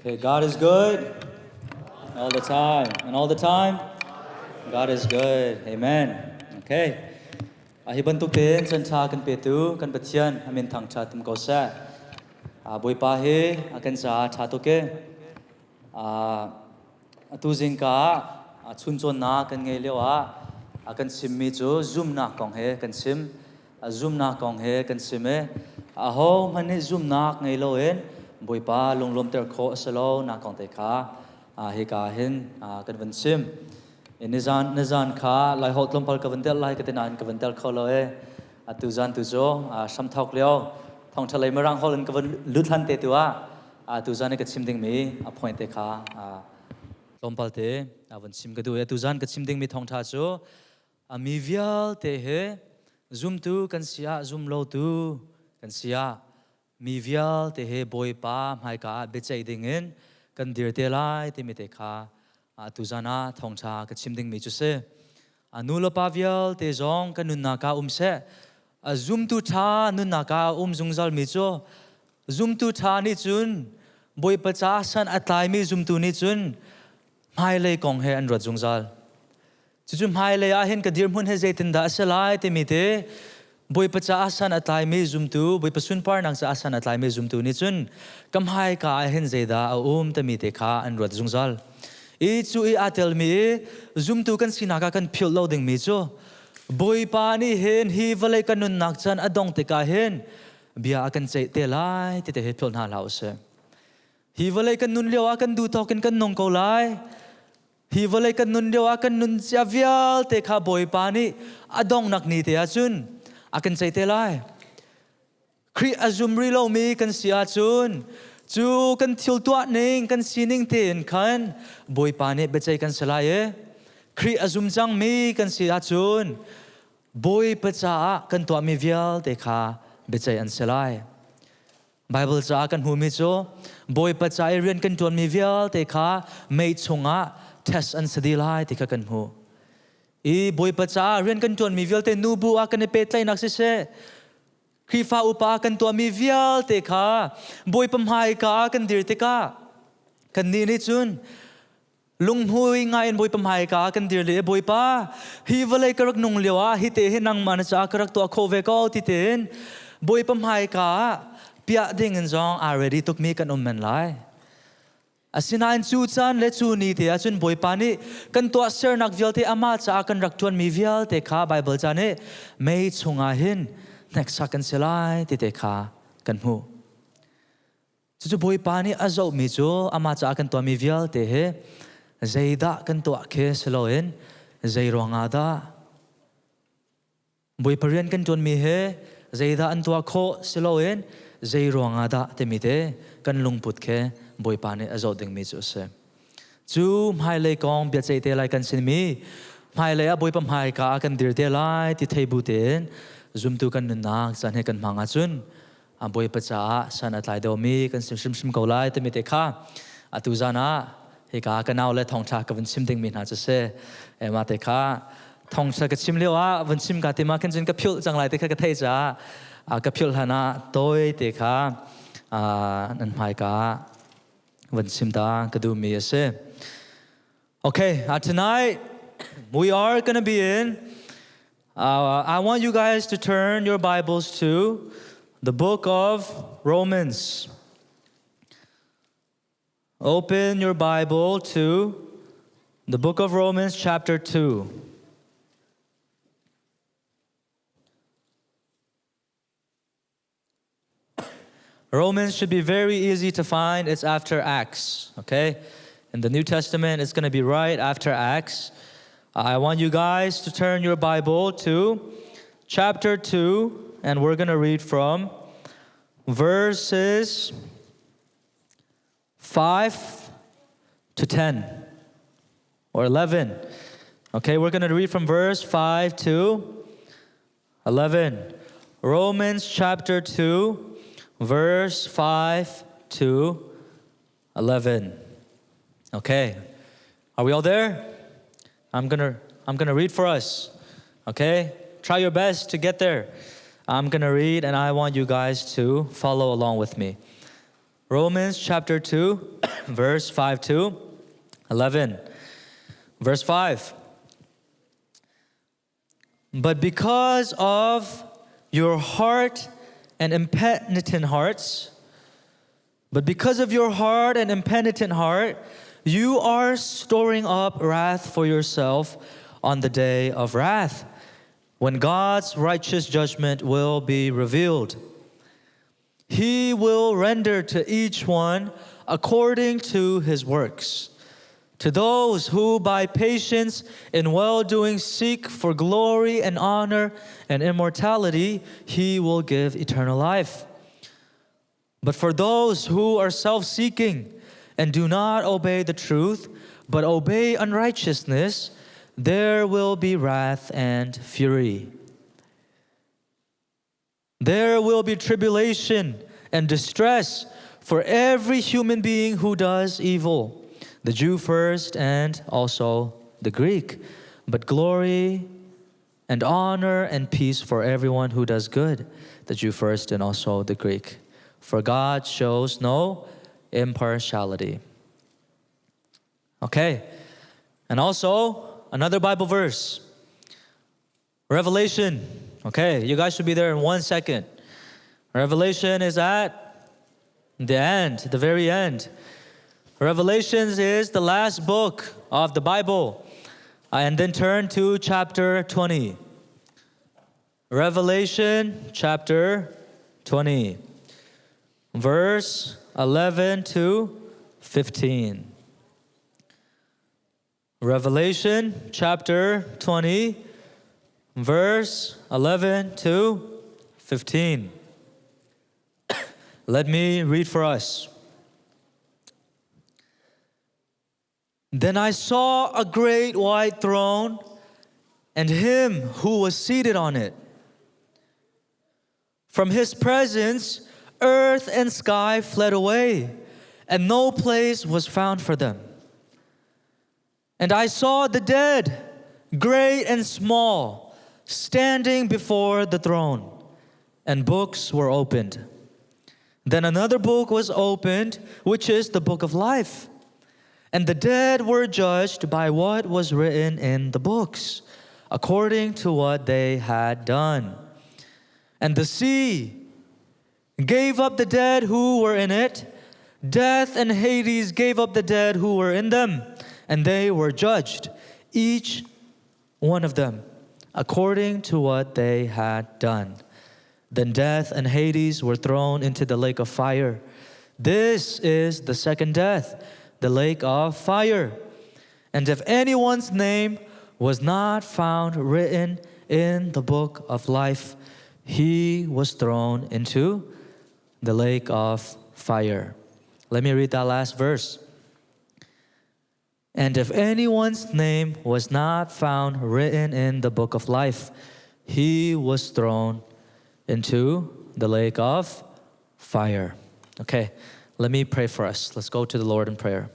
Okay, God is good all the time. And all the time, God is good. Amen. Okay. Ahiban tu pen chan cha kan pe tu kan pathian amin thang cha tum ko sa. Boi pa he akan cha cha to ke. Tu jing ka chun chon na kan ngei lewa akan sim mi chu zoom na kong he kan sim zoom na kong he kan sim e ho mani zoom na ngei lo en boi pa long lom ter kho salo na kong te kha he ka hin kan van sim nizan kha lai hot lom pal ka van tel lai ka te nan ka van tel kho lo e tu zan tu zo sam thok leo thong thalai marang holen ka van lut han te tu tu zan ka sim ding mi a point te kha lom pal te van sim ka du e tu zan ka sim ding mi thong tha chu mi vial te he zoom tu kan sia zoom lo tu kan sia mi vial te he boy pa mai ka be chai ding in kan dir te lai te mi te kha tu zana thong tha ka sim ding mi chu se nu lo pa vial te zong kan nun na ka se zoom tu tha nun na ka zung zal mi chu zoom tu tha ni chun boy pa cha san atlai mi zoom tu ni chun mai le kong he an rot zung zal chu mai le a hen ka dir mun he zaitin da asalai te mi te boi pacha asan atlai me zoom tu boi pasun par nang sa asan atlai me zoom tu ni chun kam hai ka hen zeida te mi te kha an rot zung zal chu atel mi zoom tu kan sinaka kan phil loading mi chu boi pa ni hen hi vale kan nun nak chan adong te ka hen bia akan chei te lai te he phil na lau se hi vale kan nun lewa kan du to kan nong ko lai hi vale kan nun lewa kan nun sia vial te kha boi pa ni adong nak ni te a chun akan chei te lai khri azum ri lo mi kan sia chun chu kan thil tua ning kan sining ten khan boi pa ni be chei kan salai e khri azum chang mi kan sia chun boi pa cha kan tua mi vial te kha be chei an salai Bible cha kan hu mi chu boi pa cha rian kan tuan mi vial te kha mei chunga test an sadi lai te kha kan hu boi pa cha rian kan tuan mi vial te nu bu a kan pe tlai nak se khi fa upa kan tuan mi vial te kha boi pam hai ka kan dir te ka kan ni ni chun lung hui ngai en boi pam hai ka kan dir le boi pa hi vale karak nong lewa hi te he nang man cha karak to kho ve ko ti ten boi pam hai ka pia ding en zong already tuk mi kan man lai asinan chu chan le chu ni te achun boi pa ni kan to ser nak vial te ama cha kan rak tuan mi vial te kha Bible cha ne mei chunga hin next second selai te kha kan hu chu boi pa ni azo mi chu ama cha kan to mi vial te he zeida kan to khe seloin zeiranga da boi parian kan tuan mi he zeida an to kho seloin zeiranga da te mi te kan lungput khe boi pa ni azo ding mi chu se chu mai le kong bia chei te lai kan sin mi mai le a boi pam hai ka kan dir te lai ti thei bu ten zoom tu kan nun nak chan he kan manga chun a boi pa cha san atlai do mi kan sim ko lai te mi te kha atu zana he ka kanau le thong tha ka van sim ding mi na cha se ma te kha thong cha ka sim lewa van sim ka te ma kan jin ka phil chang lai te kha ka thei cha ka phil hana toi te kha nan mai ka van sim da ka du mi ase okay tonight we are going to be in I want you guys to turn your Bibles to the book of Romans. Open your Bible to the book of Romans chapter 2. Romans should be very easy to find. It's after Acts, okay? In the New Testament, it's going to be right after Acts. I want you guys to turn your Bible to chapter 2, and we're going to read from verses 5 to 10 or 11. Okay, we're going to read from verse 5 to 11. Romans chapter 2, verse 5 to 11. Okay, are we all there? I'm gonna read for us. Okay, try your best to get there. I'm gonna read, and I want you guys to follow along with me. Romans chapter 2, verse 5 to 11. Verse 5. But because of your heart and impenitent hearts, you are storing up wrath for yourself on the day of wrath, when God's righteous judgment will be revealed. He will render to each one according to his works. To those who by patience in well-doing seek for glory and honor and immortality, he will give eternal life. But for those who are self-seeking and do not obey the truth, but obey unrighteousness, there will be wrath and fury. There will be tribulation and distress for every human being who does evil, the Jew first and also the Greek, but glory and honor and peace for everyone who does good, the Jew first and also the Greek. For God shows no impartiality. Okay, and also another Bible verse, Revelation. Okay, you guys should be there in 1 second. Revelation is at the end, the very end. Revelations is the last book of the Bible. And then turn to chapter 20. Revelation chapter 20. Verse 11 to 15. Revelation chapter 20, verse 11 to 15. Let me read for us. Then I saw a great white throne and him who was seated on it. From his presence, earth and sky fled away, and no place was found for them. And I saw the dead, great and small, standing before the throne, and books were opened. Then another book was opened, which is the book of life. And the dead were judged by what was written in the books, according to what they had done. And the sea gave up the dead who were in it. Death and Hades gave up the dead who were in them, and they were judged, each one of them, according to what they had done. Then death and Hades were thrown into the lake of fire. This is the second death, the lake of fire. And if anyone's name was not found written in the book of life, he was thrown into the lake of fire. Let me read that last verse. And if anyone's name was not found written in the book of life, he was thrown into the lake of fire. Okay, let me pray for us. Let's go to the Lord in prayer.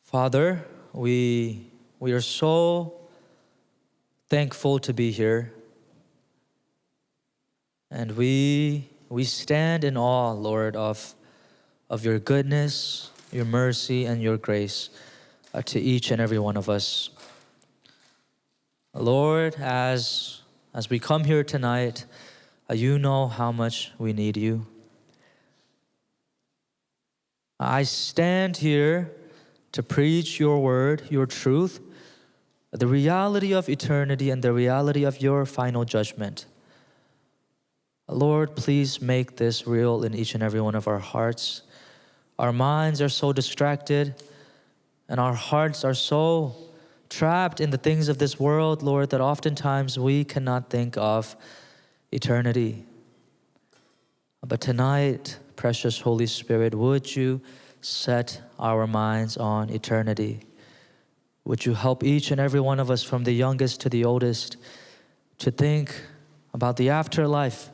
Father, we are so thankful to be here. And we stand in awe, Lord, of your goodness, your mercy, and your grace to each and every one of us. Lord, as we come here tonight, you know how much we need you. I stand here to preach your word, your truth, the reality of eternity and the reality of your final judgment. Lord, please make this real in each and every one of our hearts. Our minds are so distracted, and our hearts are so trapped in the things of this world, Lord, that oftentimes we cannot think of eternity. But tonight, precious Holy Spirit, would you set our minds on eternity? Would you help each and every one of us, from the youngest to the oldest, to think about the afterlife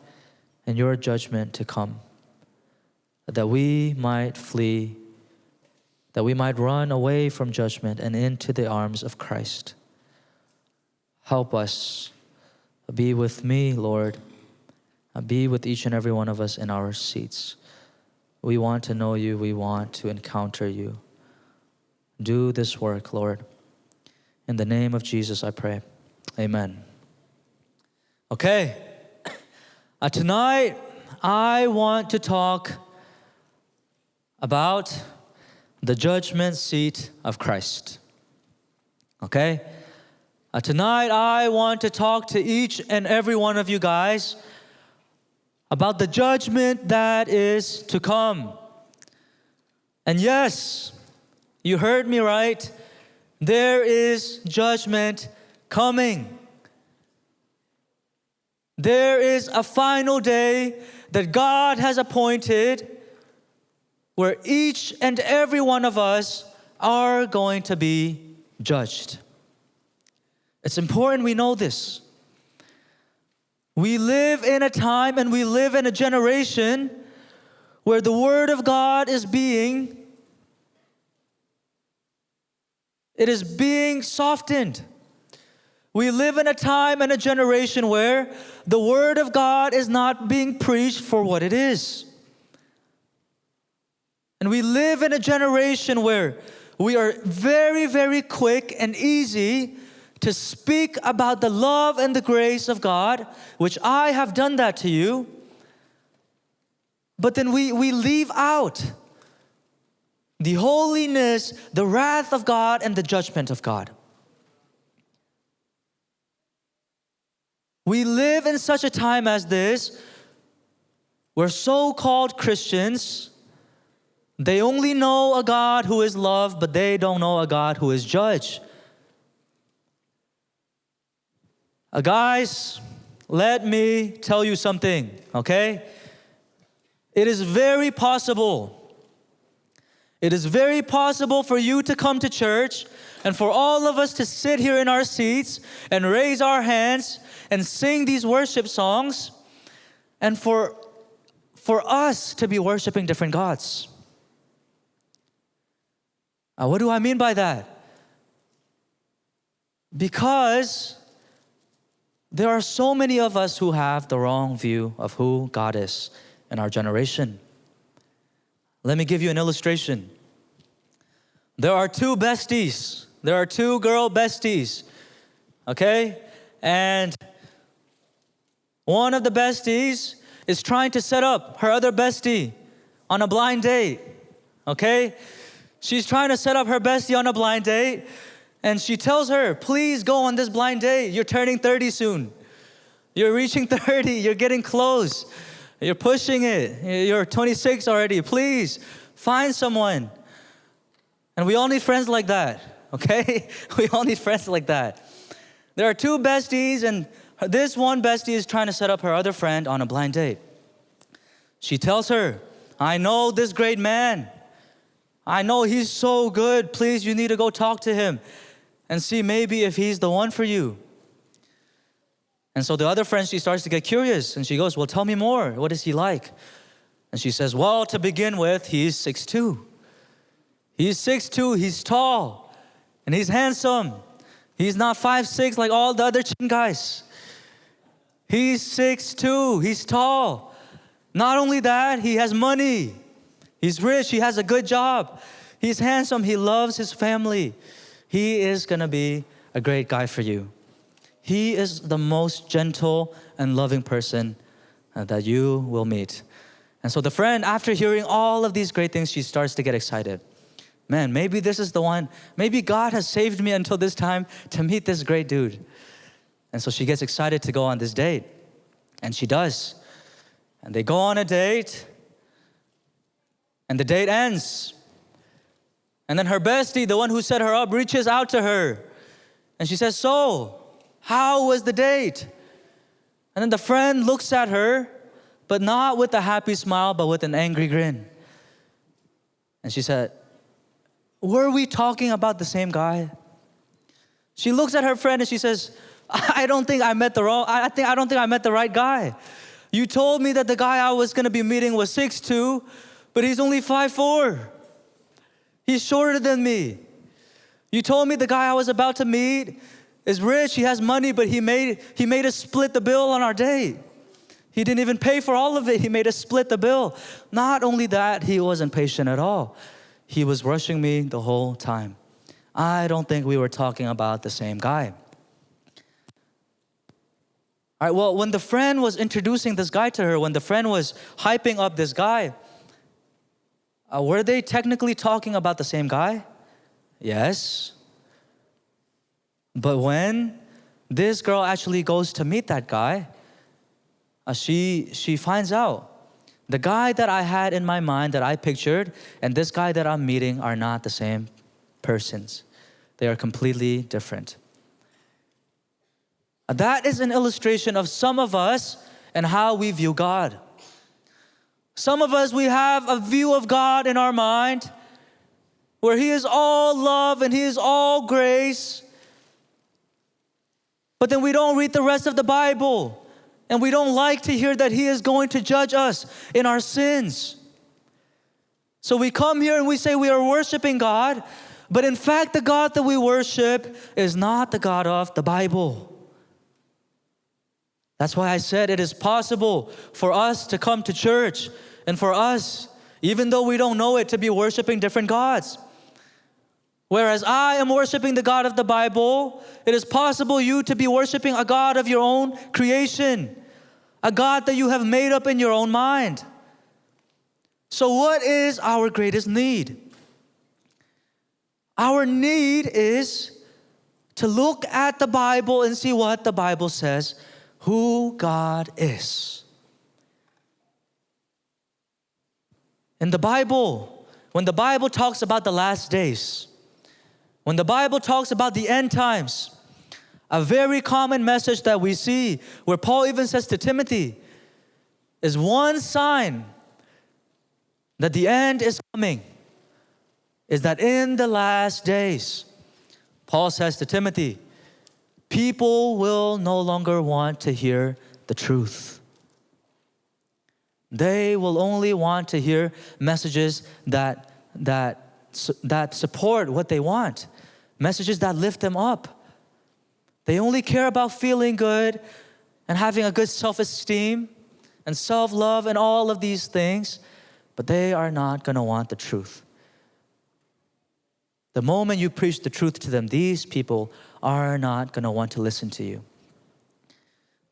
and your judgment to come, that we might flee, that we might run away from judgment and into the arms of Christ. Help us. Be with me, Lord. be with each and every one of us in our seats. We want to know you. We want to encounter you. Do this work, Lord. In the name of Jesus, I pray. Amen. Okay. Tonight, I want to talk about the judgment seat of Christ. Okay? Tonight, I want to talk to each and every one of you guys about the judgment that is to come. And yes, you heard me right. There is judgment coming. There is a final day that God has appointed where each and every one of us are going to be judged. It's important we know this. We live in a time and we live in a generation where the Word of God is being softened. We live in a time and a generation where the Word of God is not being preached for what it is. And we live in a generation where we are very, very quick and easy to speak about the love and the grace of God, which I have done that to you. But then we leave out the holiness, the wrath of God, and the judgment of God. We live in such a time as this where so-called Christians, they only know a God who is love, but they don't know a God who is judge. Guys, let me tell you something, okay? It is very possible for you to come to church and for all of us to sit here in our seats and raise our hands and sing these worship songs and for us to be worshiping different gods. What do I mean by that? Because there are so many of us who have the wrong view of who God is in our generation. Let me give you an illustration. There are two besties. There are two girl besties. Okay? And one of the besties is trying to set up her other bestie on a blind date. Okay? She's trying to set up her bestie on a blind date. And she tells her, please go on this blind date. You're turning 30 soon. You're reaching 30. You're getting close. You're pushing it. You're 26 already. Please find someone. And we all need friends like that, okay? We all need friends like that. There are two besties, and this one bestie is trying to set up her other friend on a blind date. She tells her, I know this great man. I know he's so good. Please, you need to go talk to him and see maybe if he's the one for you. And so the other friend, she starts to get curious. And she goes, well, tell me more. What is he like? And she says, well, to begin with, he's 6'2". He's 6'2", he's tall, and he's handsome. He's not 5'6" like all the other Chin guys. He's 6'2", he's tall. Not only that, he has money. He's rich, he has a good job. He's handsome, he loves his family. He is gonna be a great guy for you. He is the most gentle and loving person that you will meet. And so the friend, after hearing all of these great things, she starts to get excited. Man, maybe this is the one. Maybe God has saved me until this time to meet this great dude. And so she gets excited to go on this date. And she does. And they go on a date. And the date ends. And then her bestie, the one who set her up, reaches out to her. And she says, so, how was the date? And then the friend looks at her, but not with a happy smile, but with an angry grin. And she said, were we talking about the same guy? She looks at her friend and she says, I don't think I met the right guy. You told me that the guy I was gonna be meeting was 6'2", but he's only 5'4". He's shorter than me. You told me the guy I was about to meet is rich, he has money, but he made us split the bill on our date. He didn't even pay for all of it. He made us split the bill. Not only that, he wasn't patient at all. He was rushing me the whole time. I don't think we were talking about the same guy. All right, well, when the friend was introducing this guy to her, when the friend was hyping up this guy, were they technically talking about the same guy? Yes. But when this girl actually goes to meet that guy, she finds out the guy that I had in my mind, that I pictured, and this guy that I'm meeting are not the same persons. They are completely different. That is an illustration of some of us and how we view God. Some of us, we have a view of God in our mind where He is all love and He is all grace. But then we don't read the rest of the Bible. And we don't like to hear that He is going to judge us in our sins. So we come here and we say we are worshiping God, but in fact the God that we worship is not the God of the Bible. That's why I said it is possible for us to come to church and for us, even though we don't know it, to be worshiping different gods. Whereas I am worshiping the God of the Bible, it is possible you to be worshiping a God of your own creation, a God that you have made up in your own mind. So what is our greatest need? Our need is to look at the Bible and see what the Bible says, who God is. In the Bible, when the Bible talks about the last days, when the Bible talks about the end times, a very common message that we see, where Paul even says to Timothy, is one sign that the end is coming, is that in the last days, Paul says to Timothy, people will no longer want to hear the truth. They will only want to hear messages that support what they want, messages that lift them up. They only care about feeling good and having a good self-esteem and self-love and all of these things, but they are not going to want the truth. The moment you preach the truth to them, these people are not going to want to listen to you.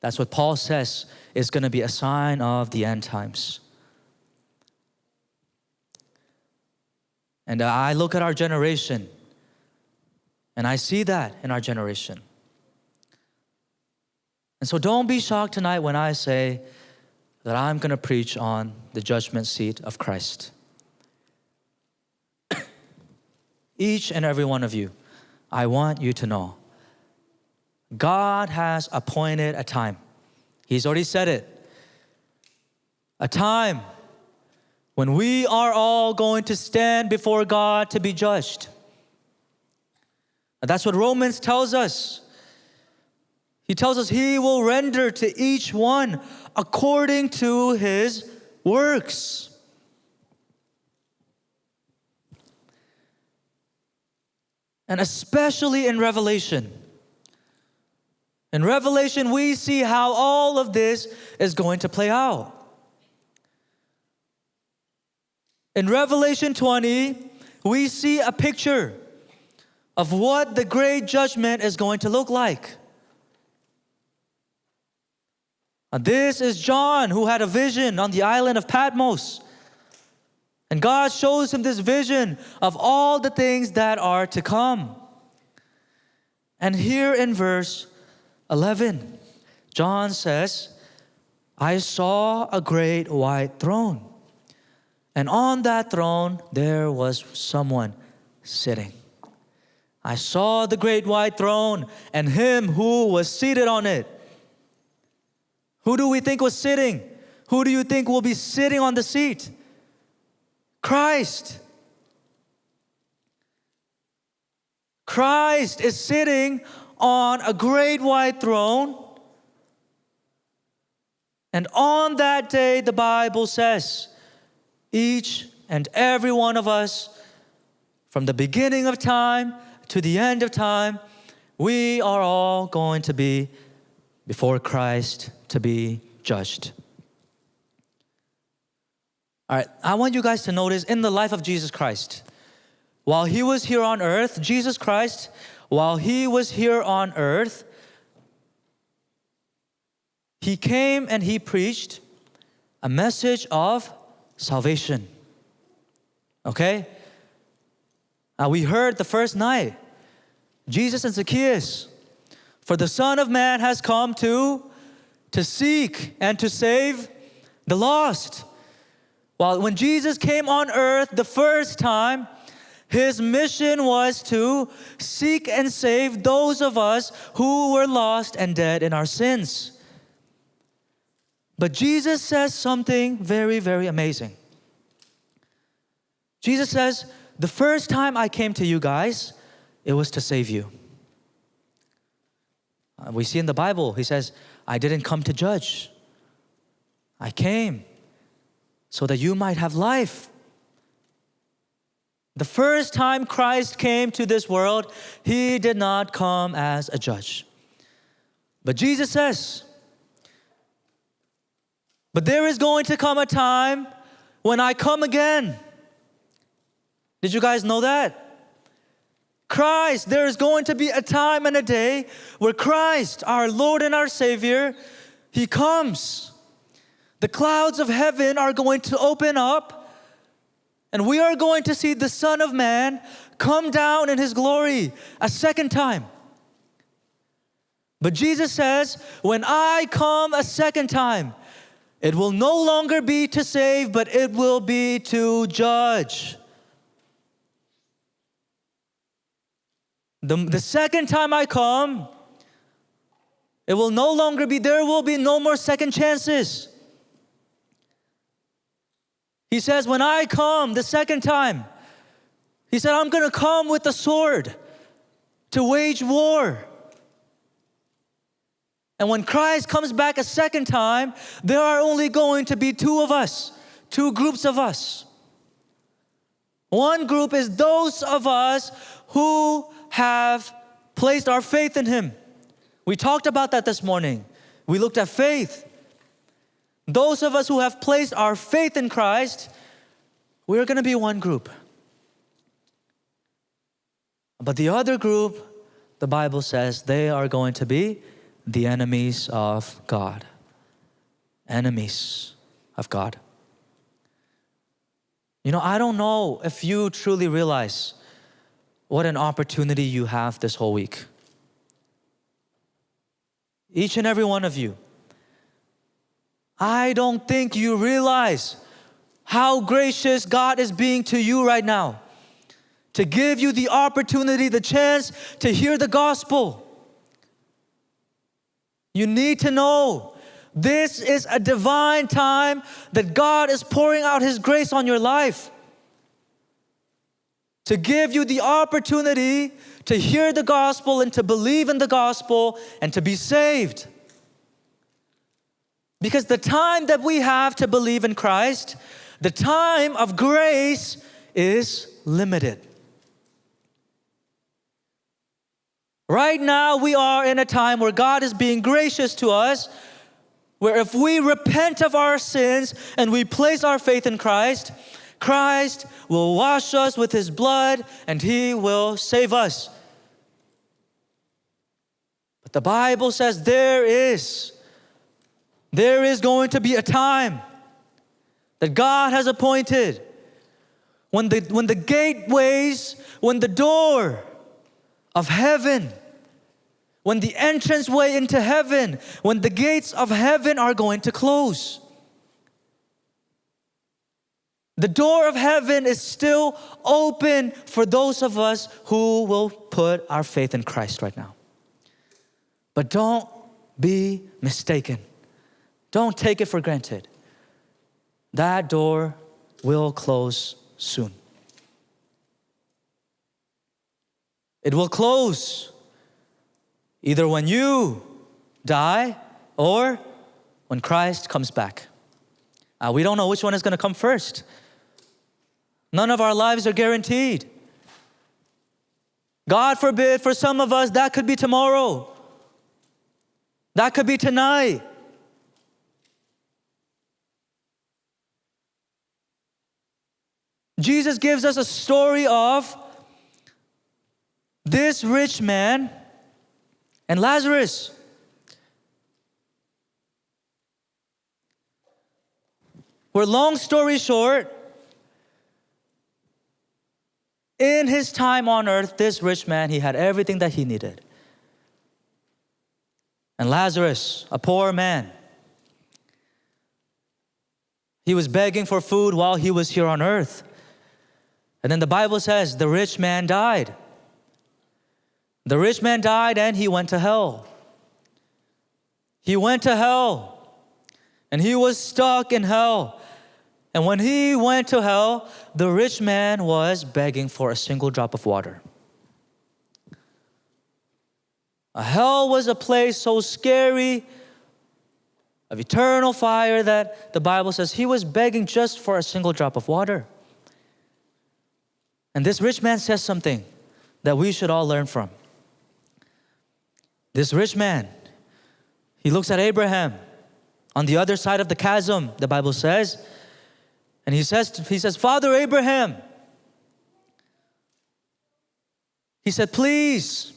That's what Paul says is going to be a sign of the end times. And I look at our generation, and I see that in our generation. And so don't be shocked tonight when I say that I'm going to preach on the judgment seat of Christ. Each and every one of you, I want you to know, God has appointed a time. He's already said it. A time when we are all going to stand before God to be judged. And that's what Romans tells us. He tells us He will render to each one according to his works. And especially in Revelation. In Revelation, we see how all of this is going to play out. In Revelation 20, we see a picture of what the great judgment is going to look like. This is John, who had a vision on the island of Patmos. And God shows him this vision of all the things that are to come. And here in verse 11, John says, I saw a great white throne. And on that throne, there was someone sitting. I saw the great white throne and Him who was seated on it. Who do we think was sitting? Who do you think will be sitting on the seat? Christ. Christ is sitting on a great white throne. And on that day, the Bible says, each and every one of us, from the beginning of time to the end of time, we are all going to be before Christ to be judged. All right, I want you guys to notice in the life of Jesus Christ, while he was here on earth, Jesus Christ, while he was here on earth, he came and he preached a message of salvation. Okay? Now we heard the first night, Jesus and Zacchaeus, for the Son of Man has come to seek and to save the lost. Well, when Jesus came on earth the first time, his mission was to seek and save those of us who were lost and dead in our sins. But Jesus says something very, very amazing. Jesus says, the first time I came to you guys, it was to save you. We see in the Bible, he says, I didn't come to judge. I came so that you might have life. The first time Christ came to this world, he did not come as a judge. But Jesus says, but there is going to come a time when I come again. Did you guys know that? Christ, there is going to be a time and a day where Christ, our Lord and our Savior, he comes. The clouds of heaven are going to open up, and we are going to see the Son of Man come down in his glory a second time. But Jesus says, when I come a second time, it will no longer be to save, but it will be to judge. The second time I come, it will no longer be, there will be no more second chances. He says, when I come the second time, he said, I'm going to come with a sword to wage war. And when Christ comes back a second time, there are only going to be two of us, two groups of us. One group is those of us who have placed our faith in him. We talked about that this morning. We looked at faith. Those of us who have placed our faith in Christ, we're going to be one group. But the other group, the Bible says, they are going to be the enemies of God. Enemies of God. You know, I don't know if you truly realize what an opportunity you have this whole week. Each and every one of you. I don't think you realize how gracious God is being to you right now, to give you the opportunity, the chance to hear the gospel. You need to know this is a divine time that God is pouring out his grace on your life, to give you the opportunity to hear the gospel and to believe in the gospel and to be saved. Because the time that we have to believe in Christ, the time of grace is limited. Right now, we are in a time where God is being gracious to us, where if we repent of our sins and we place our faith in Christ, Christ will wash us with his blood and he will save us. But the Bible says there is going to be a time that God has appointed when the gateways, when the door of heaven, when the entranceway into heaven, when the gates of heaven are going to close. The door of heaven is still open for those of us who will put our faith in Christ right now. But don't be mistaken. Don't take it for granted. That door will close soon. It will close either when you die or when Christ comes back. We don't know which one is going to come first. None of our lives are guaranteed. God forbid, for some of us, that could be tomorrow. That could be tonight. Jesus gives us a story of this rich man and Lazarus. Where, long story short, in his time on earth, this rich man, he had everything that he needed. And Lazarus, a poor man, he was begging for food while he was here on earth. And then the Bible says the rich man died. The rich man died and he went to hell. He went to hell. And he was stuck in hell. And when he went to hell, the rich man was begging for a single drop of water. Hell was a place so scary, of eternal fire, that the Bible says he was begging just for a single drop of water. And this rich man says something that we should all learn from. This rich man, he looks at Abraham on the other side of the chasm, the Bible says, and he says, Father Abraham, he said, please,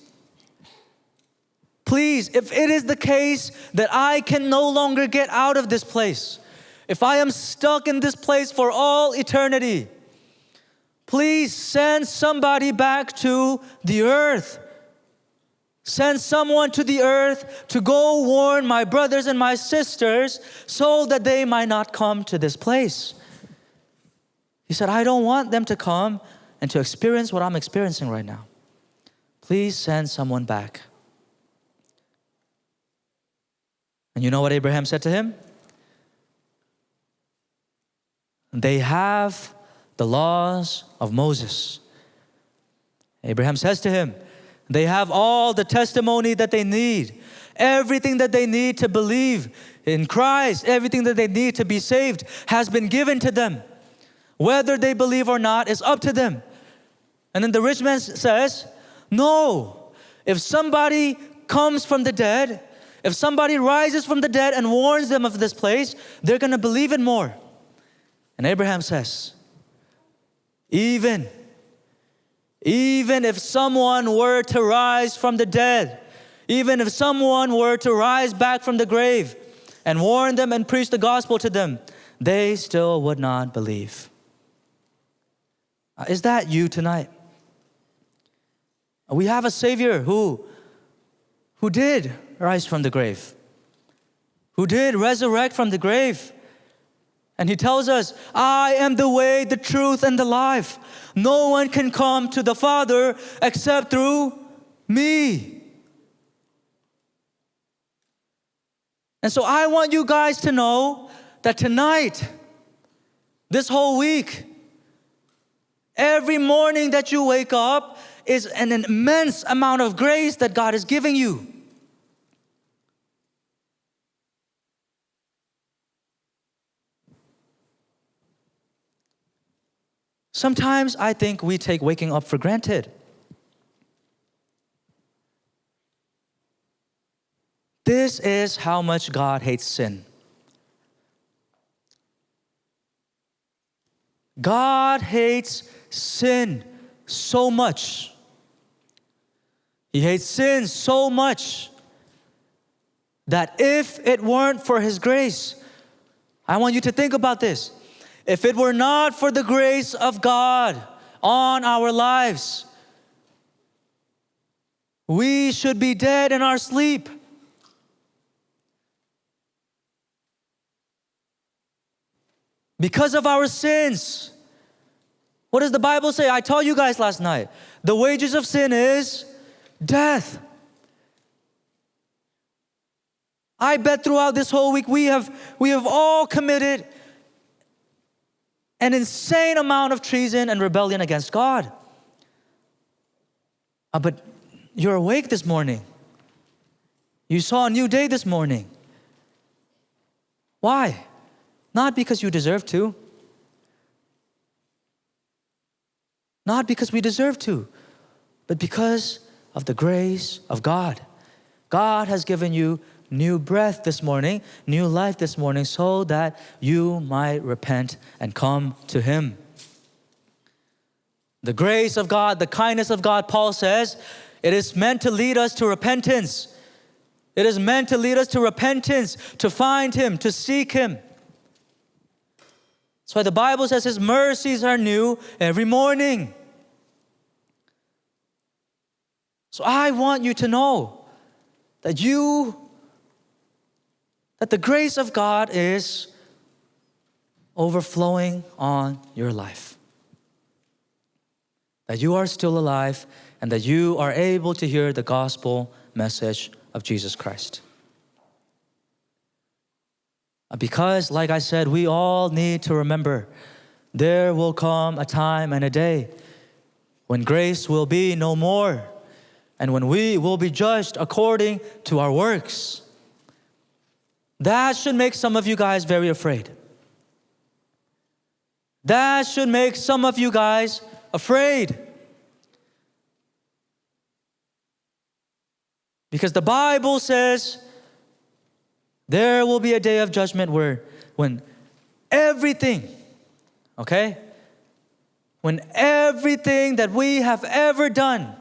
if it is the case that I can no longer get out of this place, if I am stuck in this place for all eternity, please send somebody back to the earth. Send someone to the earth to go warn my brothers and my sisters so that they might not come to this place. He said, I don't want them to come and to experience what I'm experiencing right now. Please send someone back. And you know what Abraham said to him? They have the laws of Moses. Abraham says to him, they have all the testimony that they need, everything that they need to believe in Christ, everything that they need to be saved has been given to them. Whether they believe or not is up to them. And then the rich man says, no, if somebody comes from the dead, if somebody rises from the dead and warns them of this place, they're going to believe it more. And Abraham says, even if someone were to rise from the dead, even if someone were to rise back from the grave and warn them and preach the gospel to them, they still would not believe. Is that you tonight? We have a Savior who did rise from the grave, who did resurrect from the grave. And He tells us, I am the way, the truth, and the life. No one can come to the Father except through me. And so I want you guys to know that tonight, this whole week, every morning that you wake up is an immense amount of grace that God is giving you. Sometimes I think we take waking up for granted. This is how much God hates sin. God hates sin so much. He hates sin so much that if it weren't for His grace, I want you to think about this. If it were not for the grace of God on our lives, we should be dead in our sleep. Because of our sins. What does the Bible say? I told you guys last night. The wages of sin is death. I bet throughout this whole week we have all committed an insane amount of treason and rebellion against God. But you're awake this morning. You saw a new day this morning. Why? Not because you deserve to. Not because we deserve to, but because of the grace of God. God has given you new breath this morning, new life this morning, so that you might repent and come to Him. The grace of God, the kindness of God, Paul says, it is meant to lead us to repentance. It is meant to lead us to repentance, to find Him, to seek Him. That's why the Bible says His mercies are new every morning. So I want you to know that the grace of God is overflowing on your life. That you are still alive and that you are able to hear the gospel message of Jesus Christ. Because, like I said, we all need to remember there will come a time and a day when grace will be no more and when we will be judged according to our works. That should make some of you guys very afraid. That should make some of you guys afraid. Because the Bible says there will be a day of judgment when everything, when everything that we have ever done,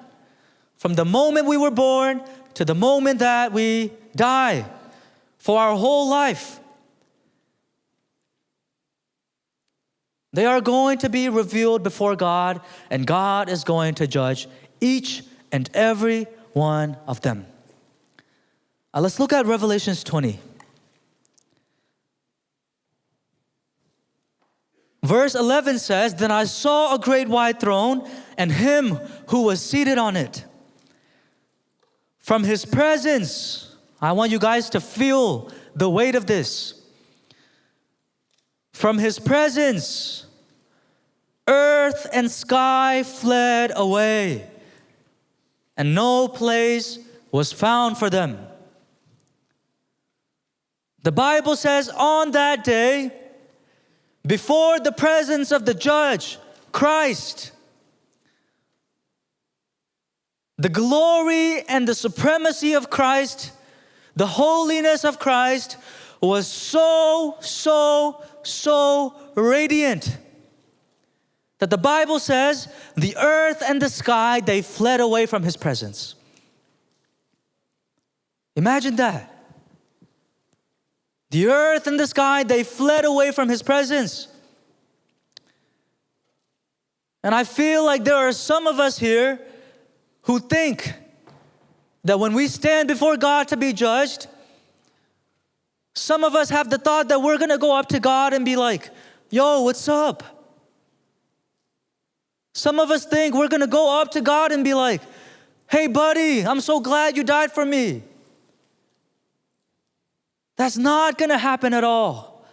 from the moment we were born to the moment that we die, for our whole life, they are going to be revealed before God, and God is going to judge each and every one of them. Let's look at Revelation 20. Verse 11 says, "Then I saw a great white throne and Him who was seated on it. From His presence," I want you guys to feel the weight of this. "From His presence, earth and sky fled away, and no place was found for them." The Bible says on that day, before the presence of the judge, Christ, the glory and the supremacy of Christ, the holiness of Christ was so radiant that the Bible says the earth and the sky, they fled away from His presence. Imagine that. The earth and the sky, they fled away from His presence. And I feel like there are some of us here who think that when we stand before God to be judged, some of us have the thought that we're going to go up to God and be like, "Yo, what's up?" Some of us think we're going to go up to God and be like, "Hey, buddy, I'm so glad you died for me." That's not going to happen at all.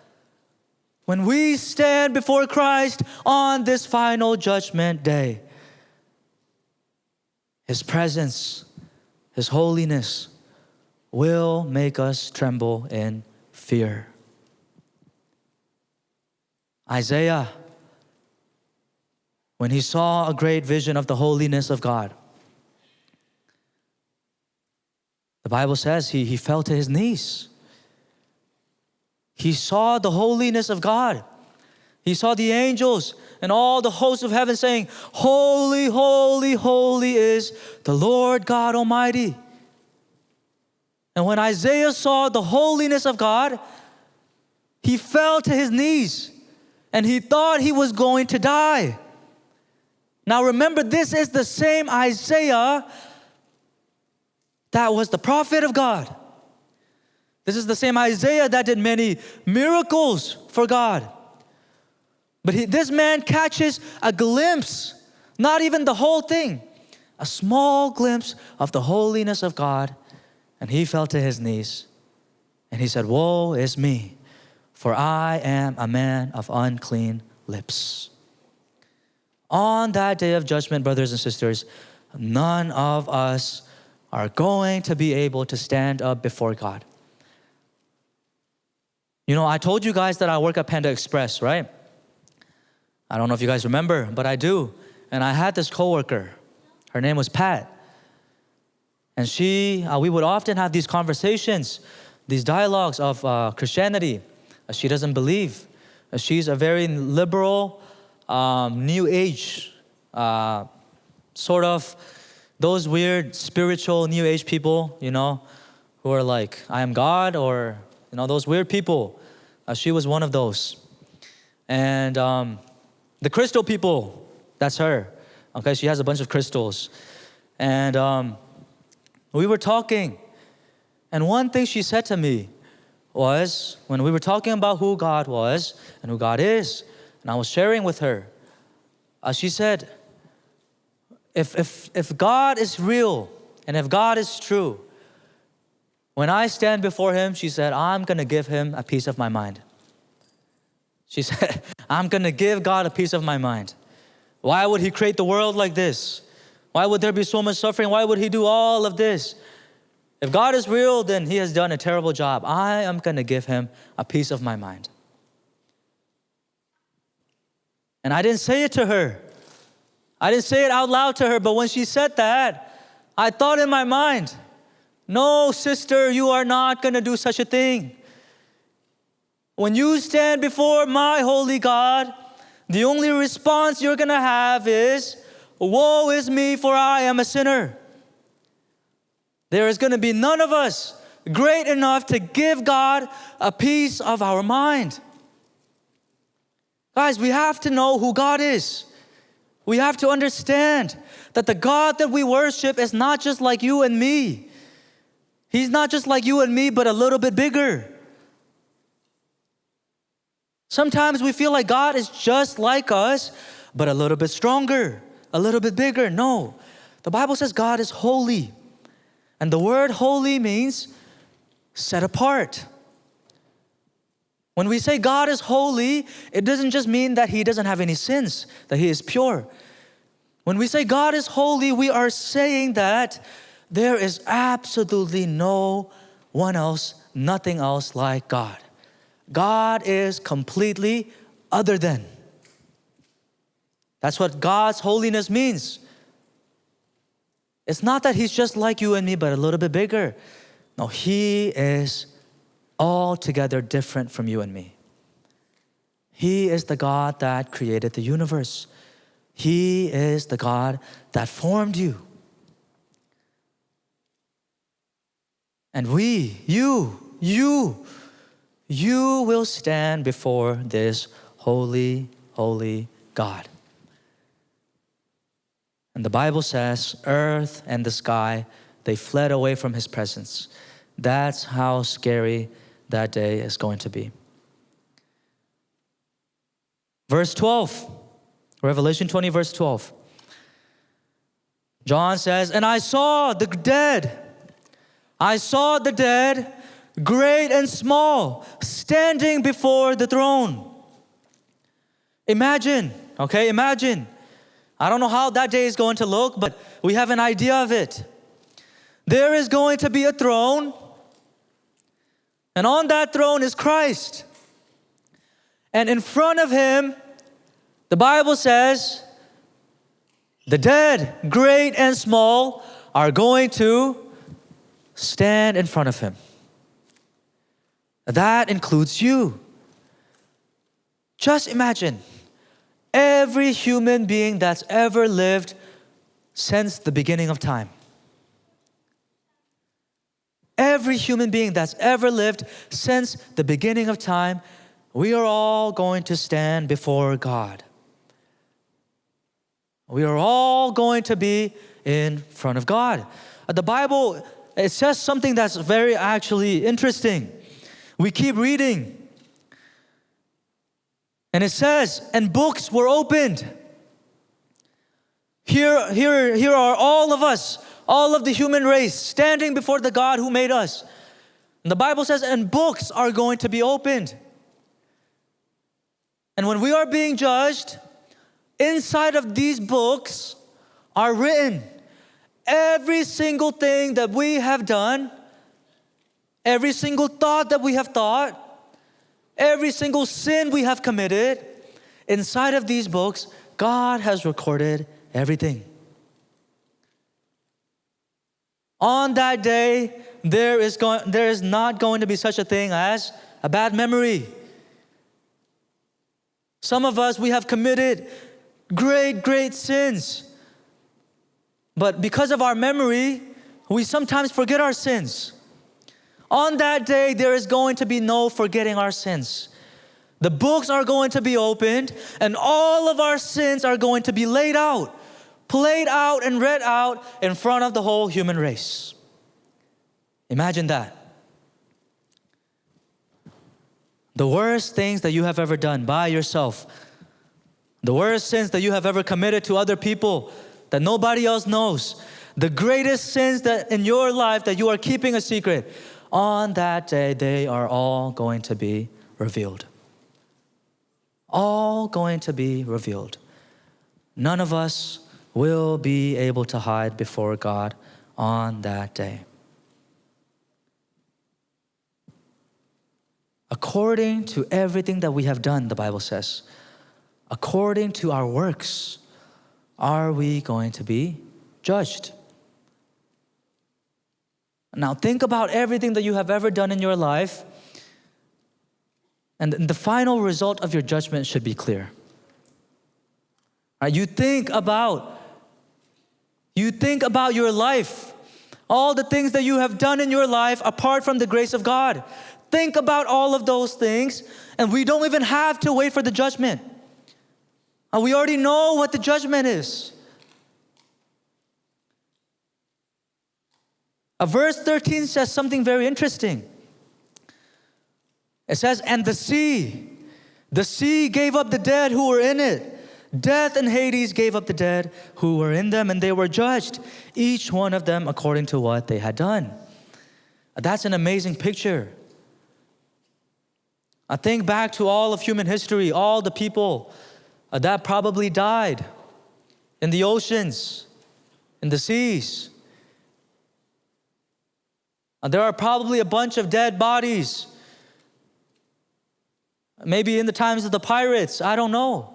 When we stand before Christ on this final judgment day, His presence, His holiness will make us tremble in fear. Isaiah, when he saw a great vision of the holiness of God, the Bible says he fell to his knees. He saw the holiness of God. He saw the angels and all the hosts of heaven saying, "Holy, holy, holy is the Lord God Almighty." And when Isaiah saw the holiness of God, he fell to his knees and he thought he was going to die. Now remember, this is the same Isaiah that was the prophet of God. This is the same Isaiah that did many miracles for God. But this man catches a glimpse, not even the whole thing, a small glimpse of the holiness of God, and he fell to his knees. And he said, "Woe is me, for I am a man of unclean lips." On that day of judgment, brothers and sisters, none of us are going to be able to stand up before God. You know, I told you guys that I work at Panda Express, right? I don't know if you guys remember, but I do. And I had this coworker. Her name was Pat. And we would often have these conversations, these dialogues of Christianity. She doesn't believe. She's a very liberal, new age sort of those weird spiritual New Age people, who are like, I am God, or, those weird people. She was one of those. And the crystal people, that's her. Okay, she has a bunch of crystals. And we were talking. And one thing she said to me was, when we were talking about who God was and who God is, and I was sharing with her, she said, if God is real and if God is true, when I stand before him, she said, I'm going to give him a piece of my mind. She said, I'm going to give God a piece of my mind. Why would he create the world like this? Why would there be so much suffering? Why would he do all of this? If God is real, then he has done a terrible job. I am going to give him a piece of my mind. And I didn't say it to her. I didn't say it out loud to her, but when she said that, I thought in my mind, no, sister, you are not going to do such a thing. When you stand before my holy God, the only response you're going to have is, woe is me, for I am a sinner. There is going to be none of us great enough to give God a piece of our mind. Guys, we have to know who God is. We have to understand that the God that we worship is not just like you and me. He's not just like you and me, but a little bit bigger. Sometimes we feel like God is just like us, but a little bit stronger, a little bit bigger. No, the Bible says God is holy. And the word holy means set apart. When we say God is holy, it doesn't just mean that he doesn't have any sins, that he is pure. When we say God is holy, we are saying that there is absolutely no one else, nothing else like God. God is completely other than. That's what God's holiness means. It's not that he's just like you and me, but a little bit bigger. No, he is altogether different from you and me. He is the God that created the universe. He is the God that formed you. And you will stand before this holy, holy God. And the Bible says, earth and the sky, they fled away from his presence. That's how scary that day is going to be. Verse 12, Revelation 20, verse 12. John says, and I saw the dead, great and small, standing before the throne. Imagine. I don't know how that day is going to look, but we have an idea of it. There is going to be a throne, and on that throne is Christ. And in front of him, the Bible says, the dead, great and small, are going to stand in front of him. That includes you. Just imagine every human being that's ever lived since the beginning of time. Every human being that's ever lived since the beginning of time, we are all going to stand before God. We are all going to be in front of God. The Bible, it says something that's very actually interesting. We keep reading. And it says, and books were opened. Here are all of us, all of the human race, standing before the God who made us. And the Bible says, and books are going to be opened. And when we are being judged, inside of these books are written every single thing that we have done, every single thought that we have thought, every single sin we have committed. Inside of these books, God has recorded everything. On that day, there is not going to be such a thing as a bad memory. Some of us, we have committed great, great sins. But because of our memory, we sometimes forget our sins. On that day, there is going to be no forgetting our sins. The books are going to be opened, and all of our sins are going to be laid out, played out, and read out in front of the whole human race. Imagine that. The worst things that you have ever done by yourself, the worst sins that you have ever committed to other people that nobody else knows, the greatest sins that in your life that you are keeping a secret, on that day, they are all going to be revealed. All going to be revealed. None of us will be able to hide before God on that day. According to everything that we have done, the Bible says, according to our works, are we going to be judged? Now think about everything that you have ever done in your life, and the final result of your judgment should be clear. You think about your life, all the things that you have done in your life apart from the grace of God. Think about all of those things, and we don't even have to wait for the judgment. We already know what the judgment is. Verse 13 says something very interesting. It says, and the sea gave up the dead who were in it. Death and Hades gave up the dead who were in them, and they were judged, each one of them according to what they had done. That's an amazing picture. I think back to all of human history, all the people that probably died in the oceans, in the seas. There are probably a bunch of dead bodies. Maybe in the times of the pirates, I don't know.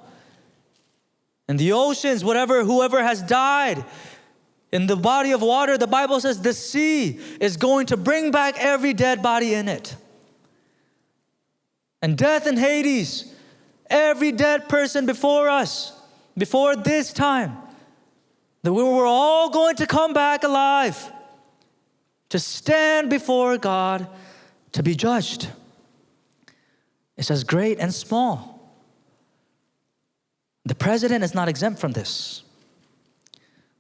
In the oceans, whoever has died in the body of water, the Bible says the sea is going to bring back every dead body in it. And death and Hades, every dead person before us, before this time, that we were all going to come back alive to stand before God to be judged. It says great and small. The president is not exempt from this.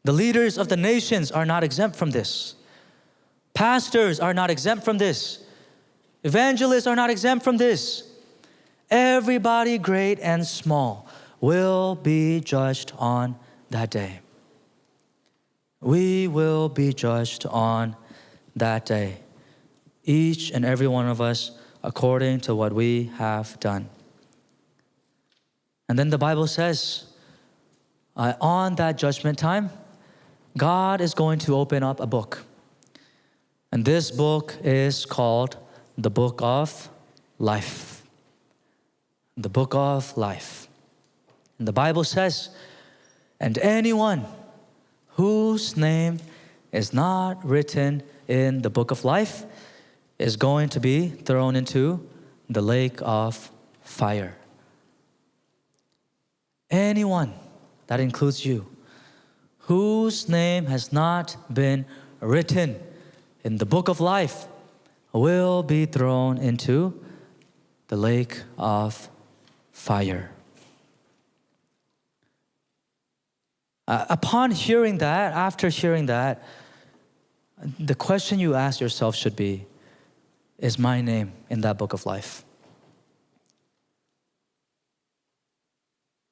The leaders of the nations are not exempt from this. Pastors are not exempt from this. Evangelists are not exempt from this. Everybody, great and small, will be judged on that day. We will be judged on that day. Each and every one of us according to what we have done. And then the Bible says, on that judgment time, God is going to open up a book. And this book is called the Book of Life. The Book of Life. And the Bible says, and anyone whose name is not written in the Book of Life is going to be thrown into the lake of fire. Anyone, that includes you, whose name has not been written in the Book of Life will be thrown into the lake of fire. Upon hearing that, after hearing that, the question you ask yourself should be, is my name in that book of life?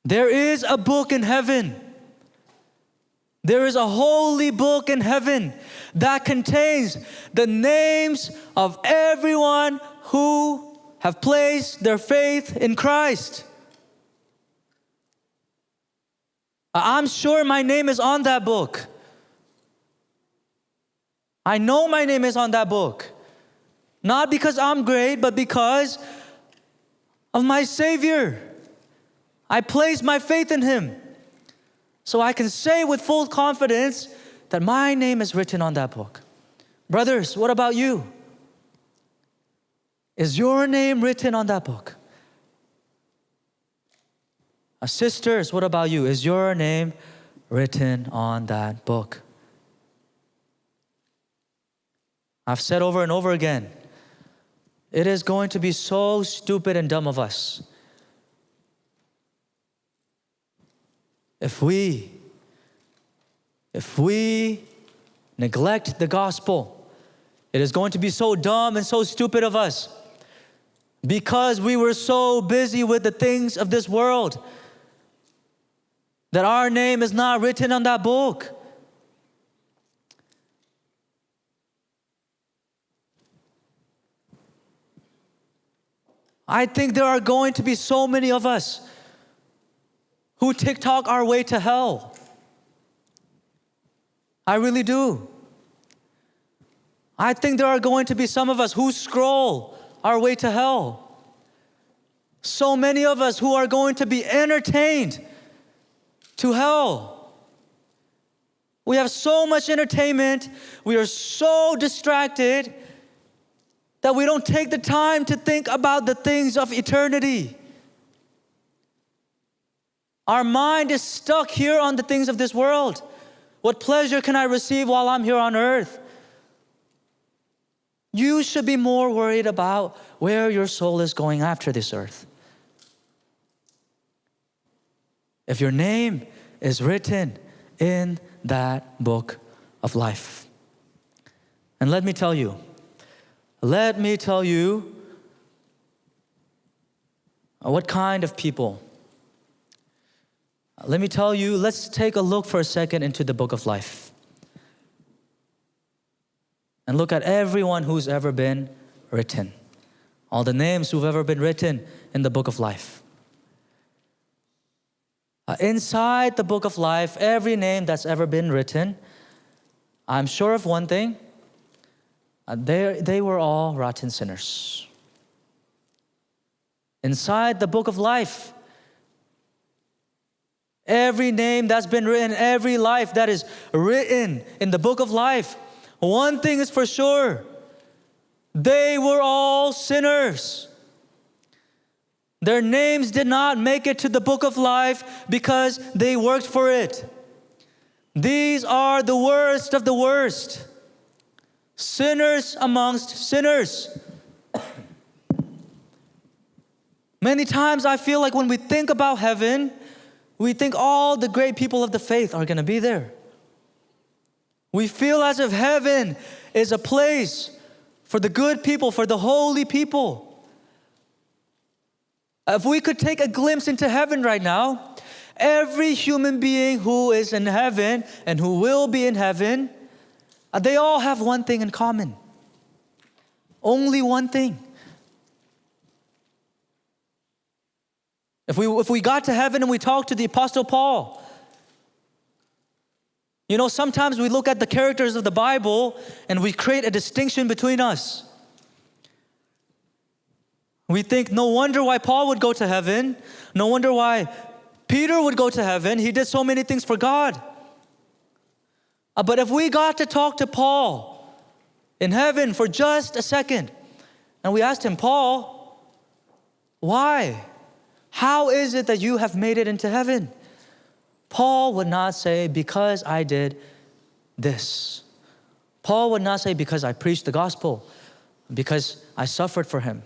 There is a book in heaven. There is a holy book in heaven that contains the names of everyone who have placed their faith in Christ. I'm sure my name is on that book. I know my name is on that book. Not because I'm great, but because of my Savior. I place my faith in Him. So I can say with full confidence that my name is written on that book. Brothers, what about you? Is your name written on that book? Sisters, what about you? Is your name written on that book? I've said over and over again, it is going to be so stupid and dumb of us if we neglect the gospel. It is going to be so dumb and so stupid of us because we were so busy with the things of this world that our name is not written on that book. I think there are going to be so many of us who TikTok our way to hell. I really do. I think there are going to be some of us who scroll our way to hell. So many of us who are going to be entertained to hell. We have so much entertainment. We are so distracted that we don't take the time to think about the things of eternity. Our mind is stuck here on the things of this world. What pleasure can I receive while I'm here on earth? You should be more worried about where your soul is going after this earth. If your name is written in that book of life. And let me tell you what kind of people. Let me tell you, let's take a look for a second into the book of life. And look at everyone who's ever been written. All the names who've ever been written in the book of life. Inside the book of life, every name that's ever been written, I'm sure of one thing. They were all rotten sinners. Inside the book of life, every name that's been written, every life that is written in the book of life, one thing is for sure, they were all sinners. Their names did not make it to the book of life because they worked for it. These are the worst of the worst. Sinners amongst sinners. Many times I feel like when we think about heaven, we think all the great people of the faith are going to be there. We feel as if heaven is a place for the good people, for the holy people. If we could take a glimpse into heaven right now, every human being who is in heaven and who will be in heaven, they all have one thing in common. Only one thing. If we got to heaven and we talked to the Apostle Paul, you know, sometimes we look at the characters of the Bible and we create a distinction between us. We think, no wonder why Paul would go to heaven. No wonder why Peter would go to heaven. He did so many things for God. But if we got to talk to Paul in heaven for just a second, and we asked him, Paul, why? How is it that you have made it into heaven? Paul would not say, because I did this. Paul would not say, because I preached the gospel, because I suffered for him.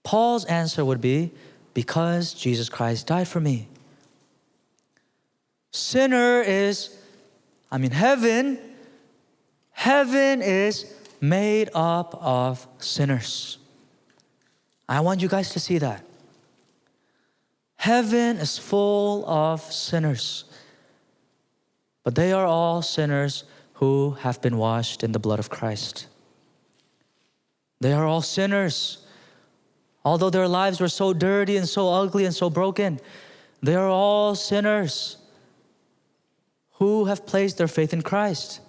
Paul's answer would be, because Jesus Christ died for me. Heaven is made up of sinners. I want you guys to see that. Heaven is full of sinners. But they are all sinners who have been washed in the blood of Christ. They are all sinners. Although their lives were so dirty and so ugly and so broken, they are all sinners who have placed their faith in Christ.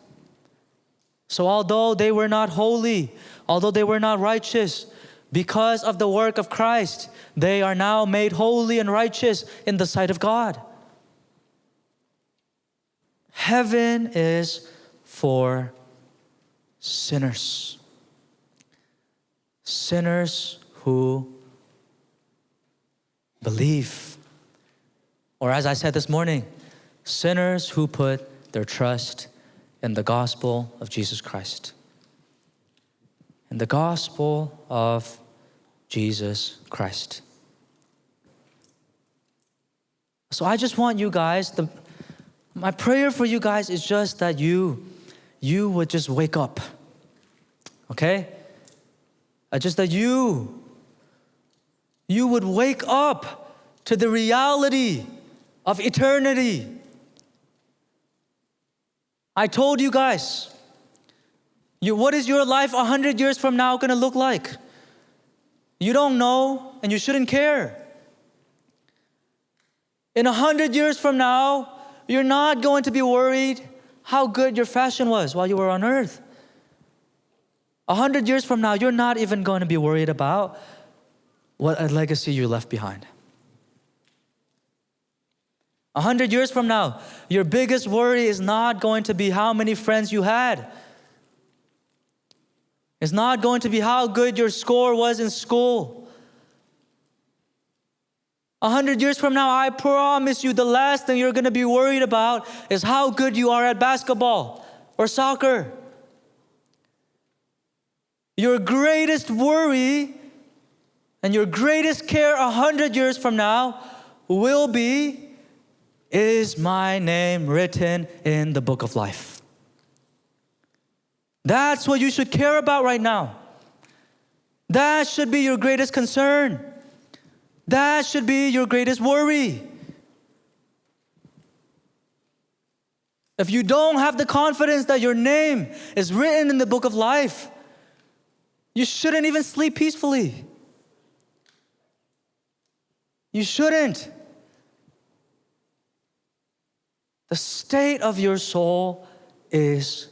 So although they were not holy, although they were not righteous, because of the work of Christ, they are now made holy and righteous in the sight of God. Heaven is for sinners. Sinners who believe. Or as I said this morning, sinners who put their trust in the gospel of Jesus Christ. In the gospel of Jesus Christ. So I just want you guys, my prayer for you guys is just that you would just wake up. Okay? Just that you would wake up to the reality of eternity. I told you guys, what is your life 100 years from now going to look like? You don't know, and you shouldn't care. In 100 years from now, you're not going to be worried how good your fashion was while you were on earth. 100 years from now, you're not even going to be worried about what a legacy you left behind. 100 years from now, your biggest worry is not going to be how many friends you had. It's not going to be how good your score was in school. 100 years from now, I promise you, the last thing you're going to be worried about is how good you are at basketball or soccer. Your greatest worry and your greatest care 100 years from now will be, is my name written in the book of life? That's what you should care about right now. That should be your greatest concern. That should be your greatest worry. If you don't have the confidence that your name is written in the book of life, you shouldn't even sleep peacefully. You shouldn't. The state of your soul is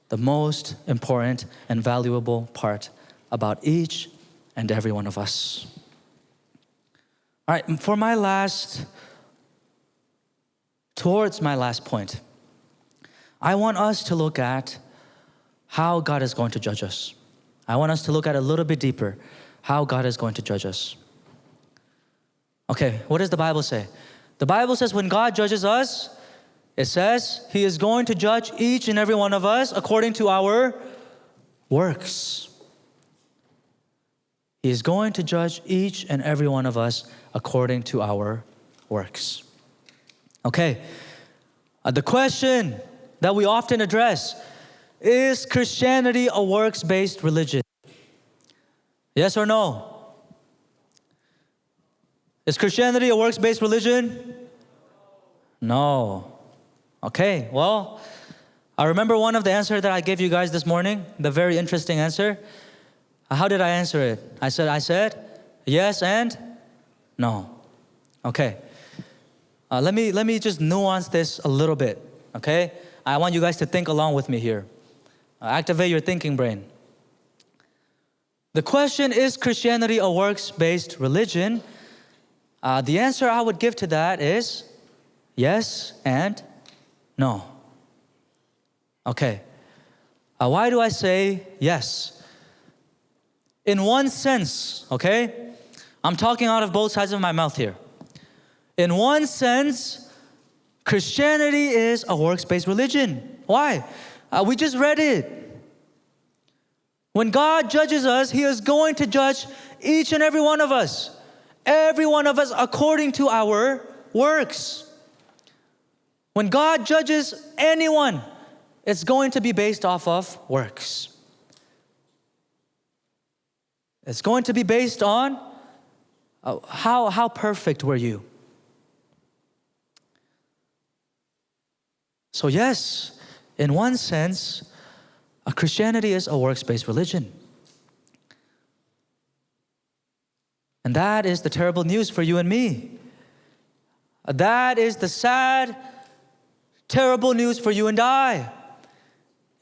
the most important and valuable part about each and every one of us. All right, towards my last point, I want us to look at how God is going to judge us. I want us to look at a little bit deeper how God is going to judge us. Okay, what does the Bible say? The Bible says when God judges us, it says He is going to judge each and every one of us according to our works. He is going to judge each and every one of us according to our works. Okay, the question that we often address, is Christianity a works-based religion? Yes or no? Is Christianity a works-based religion? No. Okay, well, I remember one of the answers that I gave you guys this morning, the very interesting answer. How did I answer it? I said, yes and no. Okay. Let me just nuance this a little bit, okay? I want you guys to think along with me here. Activate your thinking brain. The question, is Christianity a works-based religion? The answer I would give to that is yes and no. Okay. Why do I say yes? In one sense, okay? I'm talking out of both sides of my mouth here. In one sense, Christianity is a works-based religion. Why? We just read it. When God judges us, He is going to judge each and every one of us. Every one of us according to our works. When God judges anyone, it's going to be based off of works. It's going to be based on how perfect were you. So yes, in one sense, Christianity is a works-based religion. And that is the terrible news for you and me. That is the sad, terrible news for you and I.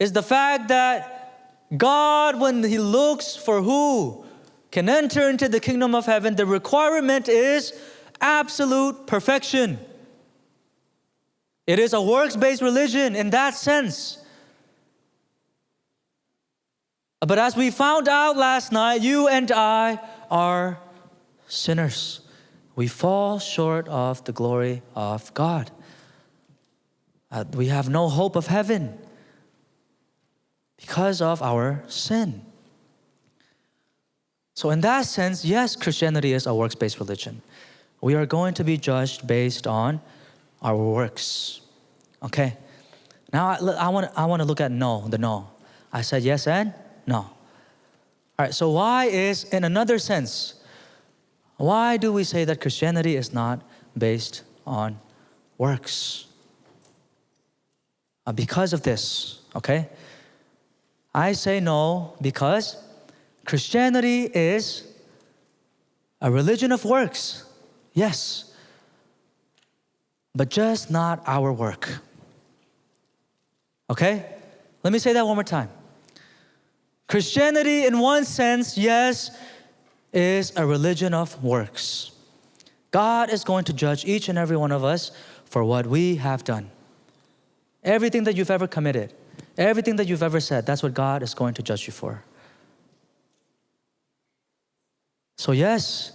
Is the fact that God, when He looks for who can enter into the kingdom of heaven, the requirement is absolute perfection. It is a works-based religion in that sense. But as we found out last night, you and I are sinners. we fall short of the glory of God. We have no hope of heaven because of our sin. So in that sense, yes, Christianity is a works-based religion. We are going to be judged based on our works. Okay? Now I want to look at the no. I said yes and no. All right, so why is, in another sense, why do we say that Christianity is not based on works? Because of this, okay? I say no because Christianity is a religion of works, yes, but just not our work. Okay? Let me say that one more time. Christianity, in one sense, yes, is a religion of works. God is going to judge each and every one of us for what we have done. Everything that you've ever committed, everything that you've ever said, that's what God is going to judge you for. So yes,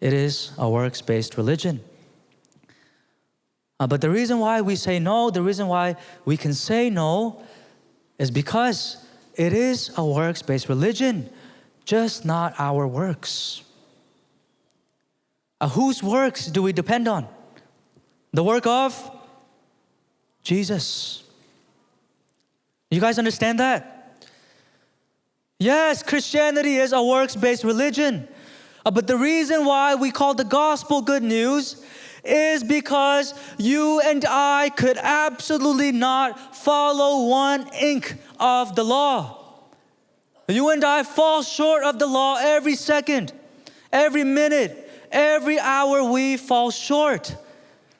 it is a works-based religion. But the reason why we say no, the reason why we can say no is because it is a works-based religion, just not our works. Whose works do we depend on? The work of Jesus. You guys understand that? Yes, Christianity is a works-based religion. But the reason why we call the gospel good news is because you and I could absolutely not follow one ink of the law. You and I fall short of the law every second, every minute, every hour we fall short.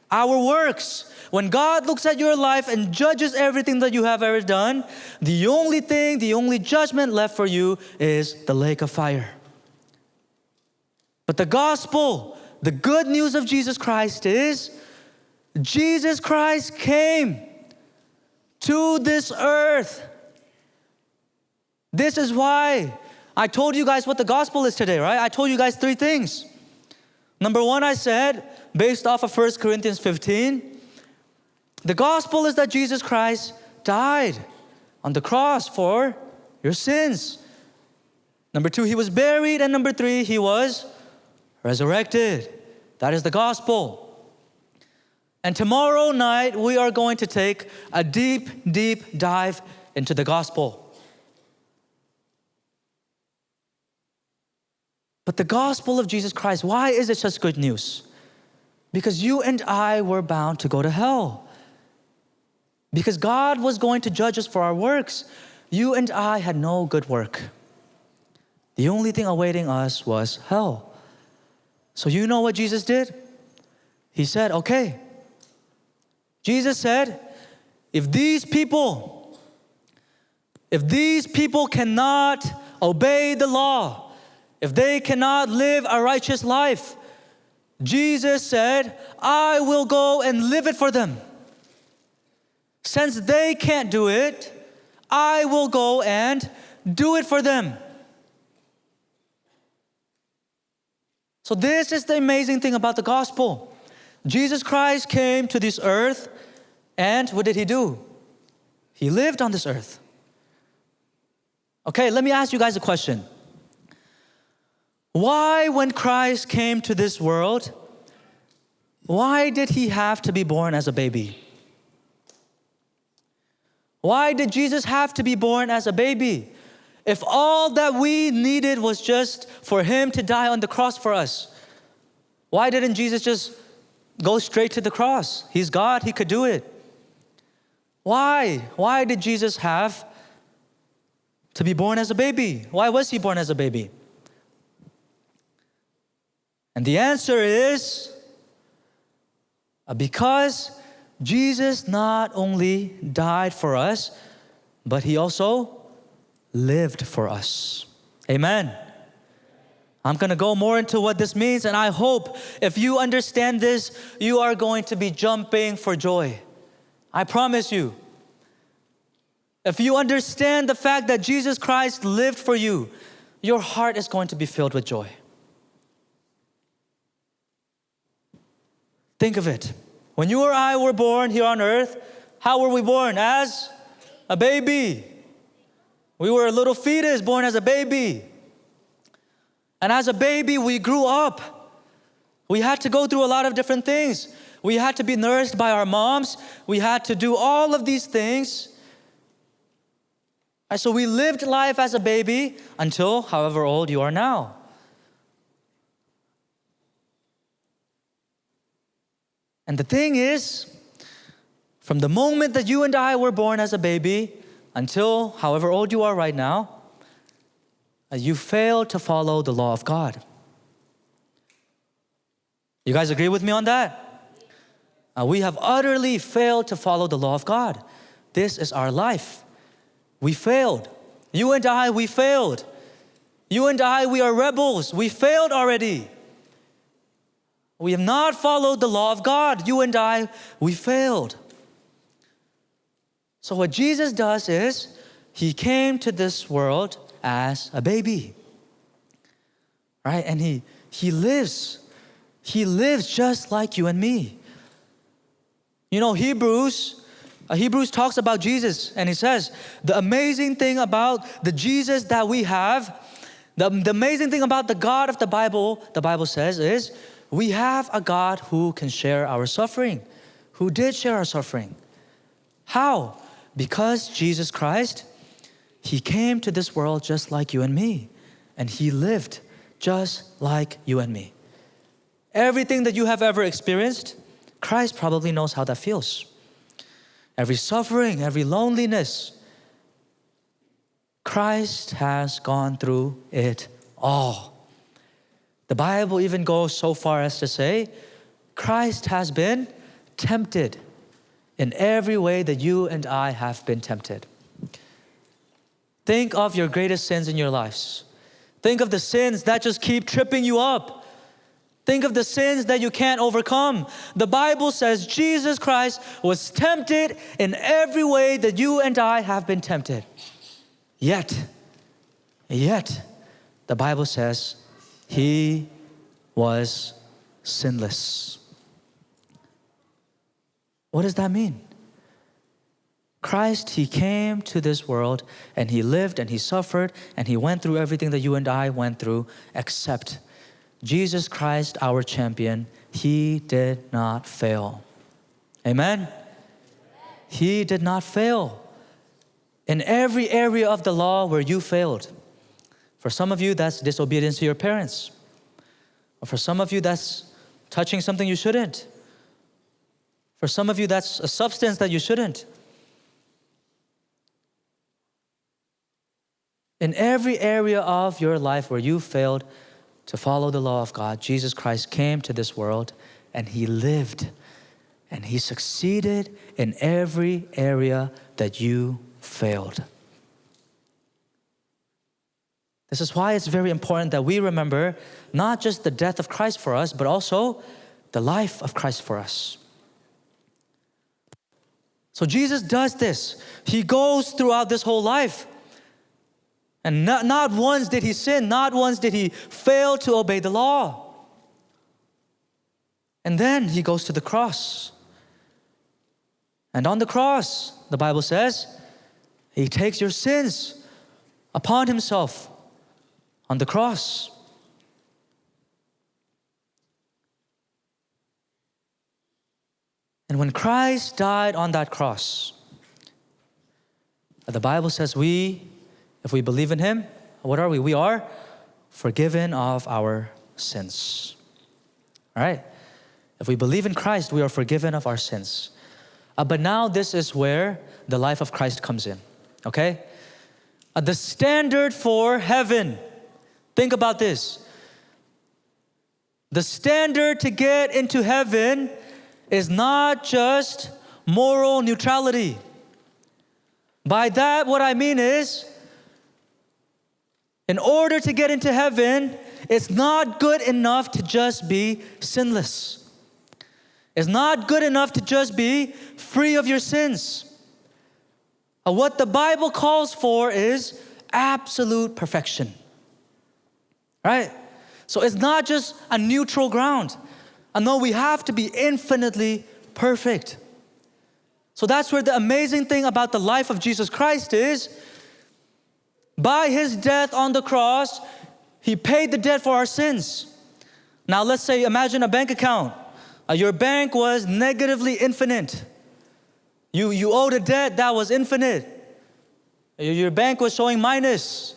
Our works. When God looks at your life and judges everything that you have ever done, the only judgment left for you is the lake of fire. But the gospel, the good news of Jesus Christ is, Jesus Christ came to this earth. This is why I told you guys what the gospel is today, right? I told you guys 3 things. Number 1, I said, based off of 1 Corinthians 15, the gospel is that Jesus Christ died on the cross for your sins. Number 2, he was buried. And number 3, he was resurrected. That is the gospel. And tomorrow night, we are going to take a deep, deep dive into the gospel. But the gospel of Jesus Christ, why is it such good news? Because you and I were bound to go to hell. Because God was going to judge us for our works. You and I had no good work. The only thing awaiting us was hell. So you know what Jesus did? He said, okay. Jesus said, if these people cannot obey the law, if they cannot live a righteous life, Jesus said, I will go and live it for them. Since they can't do it, I will go and do it for them. So this is the amazing thing about the gospel. Jesus Christ came to this earth, and what did he do? He lived on this earth. Okay, let me ask you guys a question. Why, when Christ came to this world, why did he have to be born as a baby? Why did Jesus have to be born as a baby? If all that we needed was just for him to die on the cross for us, why didn't Jesus just go straight to the cross? He's God, he could do it. Why? Why did Jesus have to be born as a baby? Why was he born as a baby? And the answer is because Jesus not only died for us, but he also lived for us. Amen. I'm going to go more into what this means, and I hope if you understand this, you are going to be jumping for joy. I promise you. If you understand the fact that Jesus Christ lived for you, your heart is going to be filled with joy. Think of it. When you or I were born here on earth, how were we born? As a baby. We were a little fetus born as a baby. And as a baby, we grew up. We had to go through a lot of different things. We had to be nourished by our moms. We had to do all of these things. And so we lived life as a baby until however old you are now. And the thing is, from the moment that you and I were born as a baby until however old you are right now, you failed to follow the law of God. You guys agree with me on that? We have utterly failed to follow the law of God. This is our life. We failed. You and I, we failed. You and I, we are rebels. We failed already. We have not followed the law of God. You and I, we failed. So what Jesus does is, He came to this world as a baby. Right? And He lives. He lives just like you and me. You know, Hebrews talks about Jesus, and he says, the amazing thing about the Jesus that we have, the amazing thing about the God of the Bible says is, we have a God who can share our suffering, who did share our suffering. How? Because Jesus Christ, He came to this world just like you and me, and He lived just like you and me. Everything that you have ever experienced, Christ probably knows how that feels. Every suffering, every loneliness, Christ has gone through it all. The Bible even goes so far as to say, Christ has been tempted in every way that you and I have been tempted. Think of your greatest sins in your lives. Think of the sins that just keep tripping you up. Think of the sins that you can't overcome. The Bible says Jesus Christ was tempted in every way that you and I have been tempted. Yet, the Bible says He was sinless. What does that mean? Christ, He came to this world and He lived and He suffered and He went through everything that you and I went through, except Jesus Christ, our champion, He did not fail. Amen? He did not fail. In every area of the law where you failed. For some of you, that's disobedience to your parents. Or for some of you, that's touching something you shouldn't. For some of you, that's a substance that you shouldn't. In every area of your life where you failed to follow the law of God, Jesus Christ came to this world and He lived. And He succeeded in every area that you failed. This is why it's very important that we remember not just the death of Christ for us, but also the life of Christ for us. So Jesus does this. He goes throughout this whole life. And not once did He sin. Not once did He fail to obey the law. And then He goes to the cross. And on the cross, the Bible says, He takes your sins upon Himself on the cross. And when Christ died on that cross, the Bible says if we believe in Him, what are we? We are forgiven of our sins. All right? If we believe in Christ, we are forgiven of our sins. But now this is where the life of Christ comes in. Okay? The standard for heaven. Think about this. The standard to get into heaven is not just moral neutrality. By that, what I mean is, in order to get into heaven, it's not good enough to just be sinless. It's not good enough to just be free of your sins. What the Bible calls for is absolute perfection. Right? So it's not just a neutral ground. No, we have to be infinitely perfect. So that's where the amazing thing about the life of Jesus Christ is, by his death on the cross, he paid the debt for our sins. Now let's say, imagine a bank account. Your bank was negatively infinite. You owed a debt that was infinite. Your bank was showing minus.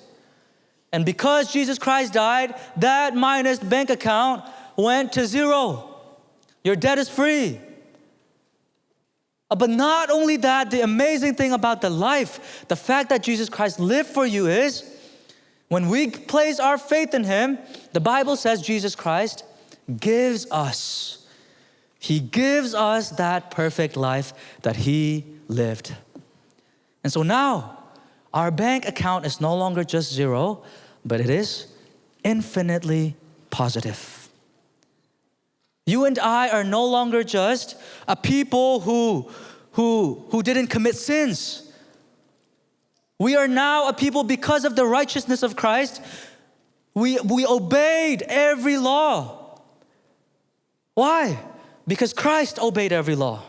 And because Jesus Christ died, that minus bank account went to zero. Your debt is free. But not only that, the amazing thing about the life, the fact that Jesus Christ lived for you is, when we place our faith in him, the Bible says Jesus Christ gives us. He gives us that perfect life that he lived. And so now, our bank account is no longer just zero, but it is infinitely positive. You and I are no longer just a people who didn't commit sins. We are now a people, because of the righteousness of Christ, we obeyed every law. Why? Because Christ obeyed every law.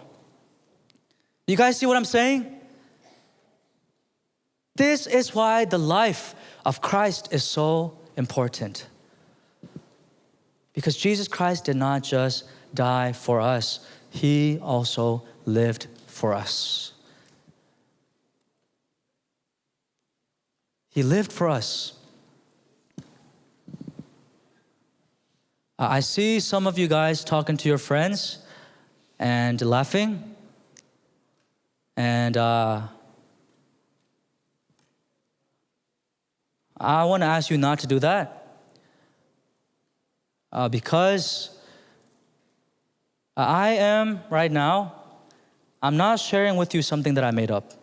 You guys see what I'm saying? This is why the life of Christ is so important. Because Jesus Christ did not just die for us, he also lived for us. He lived for us. I see some of you guys talking to your friends and laughing. And I want to ask you not to do that. Because I am right now, I'm not sharing with you something that I made up.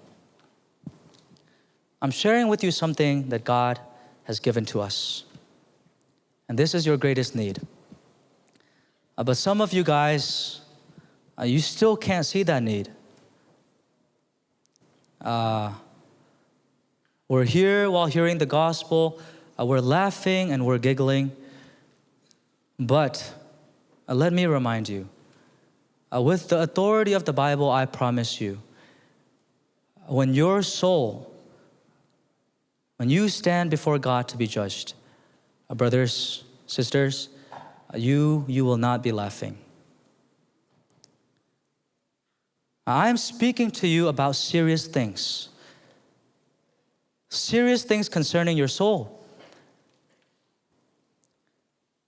I'm sharing with you something that God has given to us. And this is your greatest need. But some of you guys, you still can't see that need. We're here while hearing the gospel. We're laughing and we're giggling. But let me remind you, with the authority of the Bible, I promise you, when your soul, when you stand before God to be judged, brothers, sisters, you will not be laughing. I am speaking to you about serious things concerning your soul.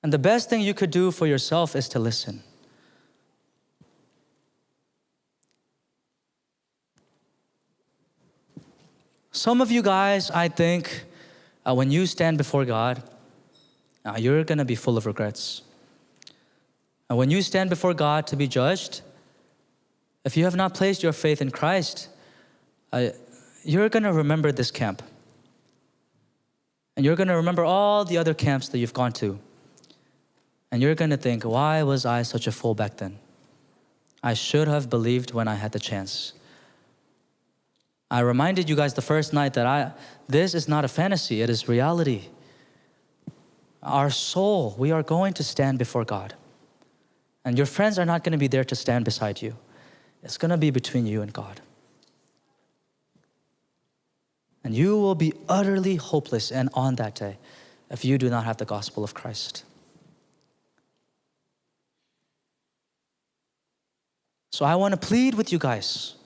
And the best thing you could do for yourself is to listen. Some of you guys, I think, when you stand before God, you're going to be full of regrets. And when you stand before God to be judged, if you have not placed your faith in Christ, you're going to remember this camp. And you're going to remember all the other camps that you've gone to. And you're going to think, why was I such a fool back then? I should have believed when I had the chance. I reminded you guys the first night that this is not a fantasy, it is reality. Our soul, we are going to stand before God. And your friends are not going to be there to stand beside you. It's going to be between you and God. And you will be utterly hopeless and on that day if you do not have the gospel of Christ. So I want to plead with you guys.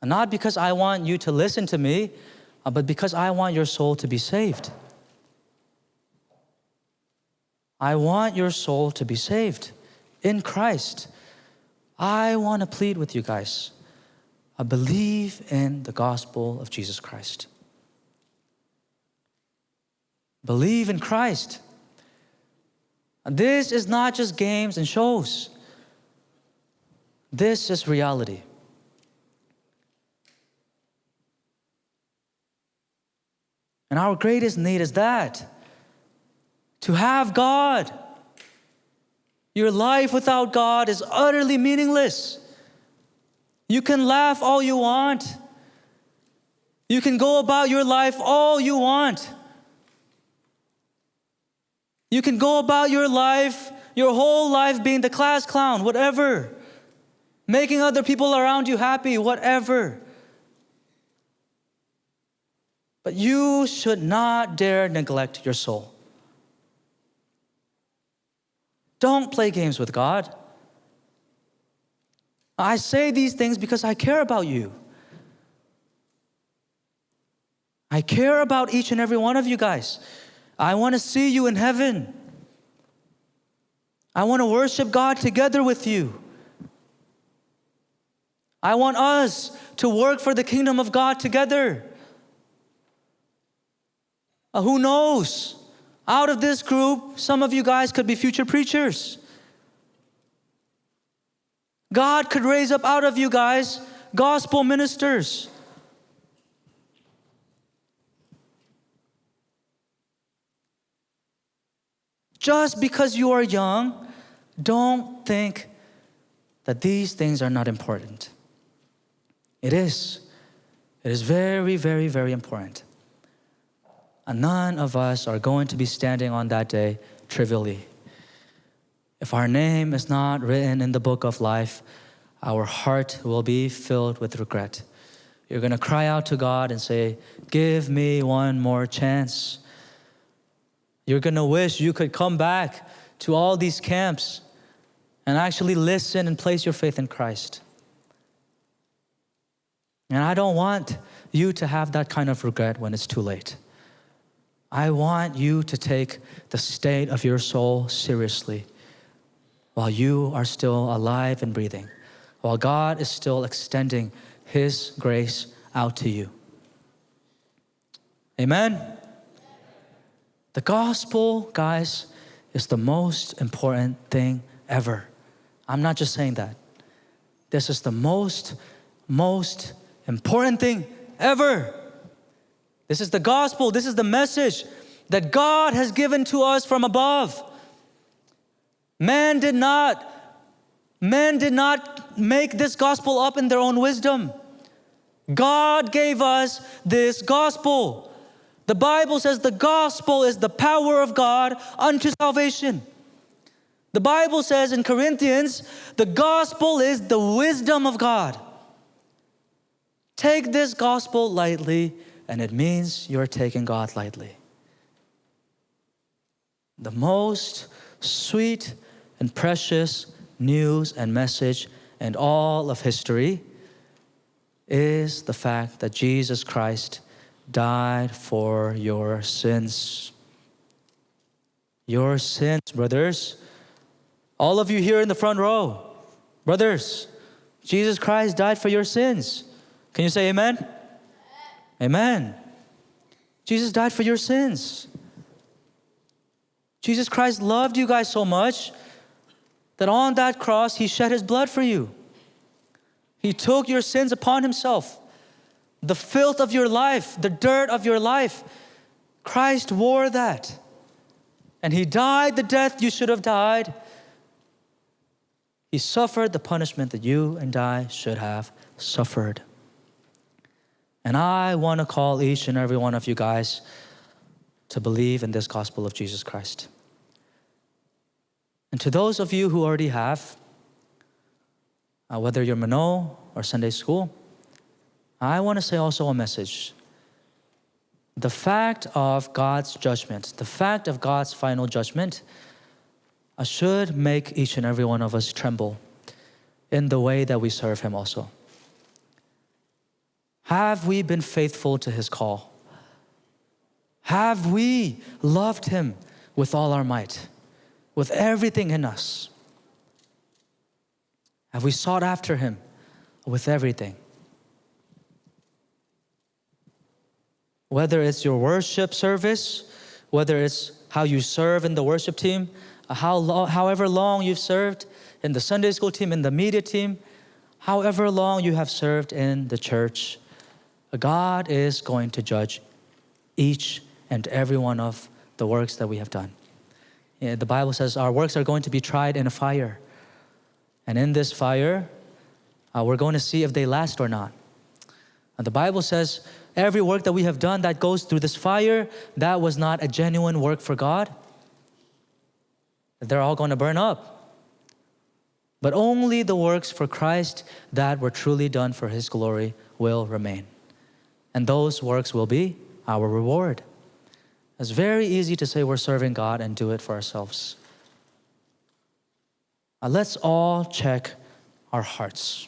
Not because I want you to listen to me, but because I want your soul to be saved. I want your soul to be saved in Christ. I want to plead with you guys. I believe in the gospel of Jesus Christ. Believe in Christ. This is not just games and shows. This is reality. And our greatest need is that. To have God. Your life without God is utterly meaningless. You can laugh all you want. You can go about your life all you want. You can go about your life your whole life being the class clown, whatever. Making other people around you happy, whatever. But you should not dare neglect your soul. Don't play games with God. I say these things because I care about you. I care about each and every one of you guys. I want to see you in heaven. I want to worship God together with you. I want us to work for the kingdom of God together. Who knows? Out of this group, some of you guys could be future preachers. God could raise up out of you guys gospel ministers. Just because you are young, don't think that these things are not important. It is. It is very, very, very important. And none of us are going to be standing on that day trivially. If our name is not written in the book of life, our heart will be filled with regret. You're going to cry out to God and say, give me one more chance. You're going to wish you could come back to all these camps and actually listen and place your faith in Christ. And I don't want you to have that kind of regret when it's too late. I want you to take the state of your soul seriously while you are still alive and breathing, while God is still extending His grace out to you. Amen? The gospel, guys, is the most important thing ever. I'm not just saying that. This is the most important thing ever. This is the gospel. This is the message that God has given to us from above. Man did not make this gospel up in their own wisdom. God gave us this gospel. The Bible says the gospel is the power of God unto salvation. The Bible says in Corinthians, the gospel is the wisdom of God. Take this gospel lightly, and it means you're taking God lightly. The most sweet and precious news and message in all of history is the fact that Jesus Christ died for your sins. Your sins, brothers. All of you here in the front row, brothers, Jesus Christ died for your sins. Can you say amen? Amen. Jesus died for your sins. Jesus Christ loved you guys so much that on that cross, He shed His blood for you. He took your sins upon Himself. The filth of your life, the dirt of your life, Christ wore that. And He died the death you should have died. He suffered the punishment that you and I should have suffered. And I want to call each and every one of you guys to believe in this gospel of Jesus Christ. And to those of you who already have, whether you're Mano or Sunday school, I want to say also a message. The fact of God's judgment, the fact of God's final judgment should make each and every one of us tremble in the way that we serve Him also. Have we been faithful to His call? Have we loved Him with all our might, with everything in us? Have we sought after Him with everything? Whether it's your worship service, whether it's how you serve in the worship team, however long you've served in the Sunday school team, in the media team, however long you have served in the church, God is going to judge each and every one of the works that we have done. The Bible says our works are going to be tried in a fire. And in this fire, we're going to see if they last or not. And the Bible says every work that we have done that goes through this fire, that was not a genuine work for God. that they're all going to burn up. But only the works for Christ that were truly done for his glory will remain. And those works will be our reward. It's very easy to say we're serving God and do it for ourselves. Let's all check our hearts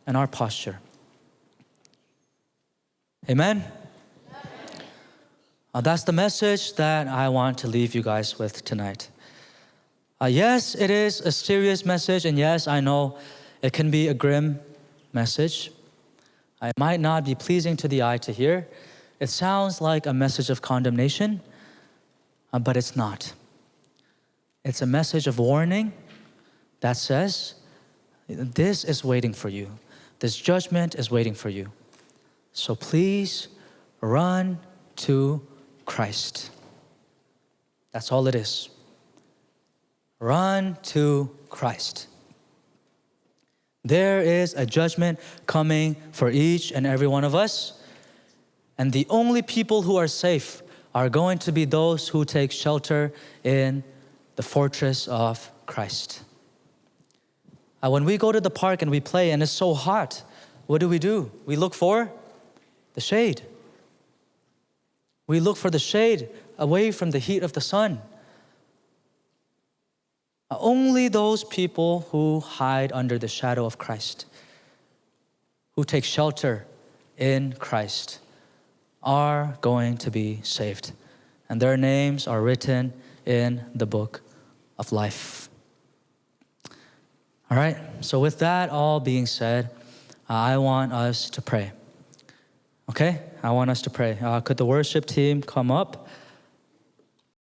and our posture. Amen? That's the message that I want to leave you guys with tonight. Yes, it is a serious message, and yes, I know it can be a grim message. It might not be pleasing to the eye to hear. It sounds like a message of condemnation, but it's not. It's a message of warning that says, this is waiting for you. This judgment is waiting for you. So please run to Christ. That's all it is. Run to Christ. There is a judgment coming for each and every one of us. And the only people who are safe are going to be those who take shelter in the fortress of Christ. When we go to the park and we play and it's so hot, what do? We look for the shade. We look for the shade away from the heat of the sun. Only those people who hide under the shadow of Christ, who take shelter in Christ, are going to be saved. And their names are written in the book of life. All right, so with that all being said, I want us to pray. Okay? I want us to pray. Could the worship team come up?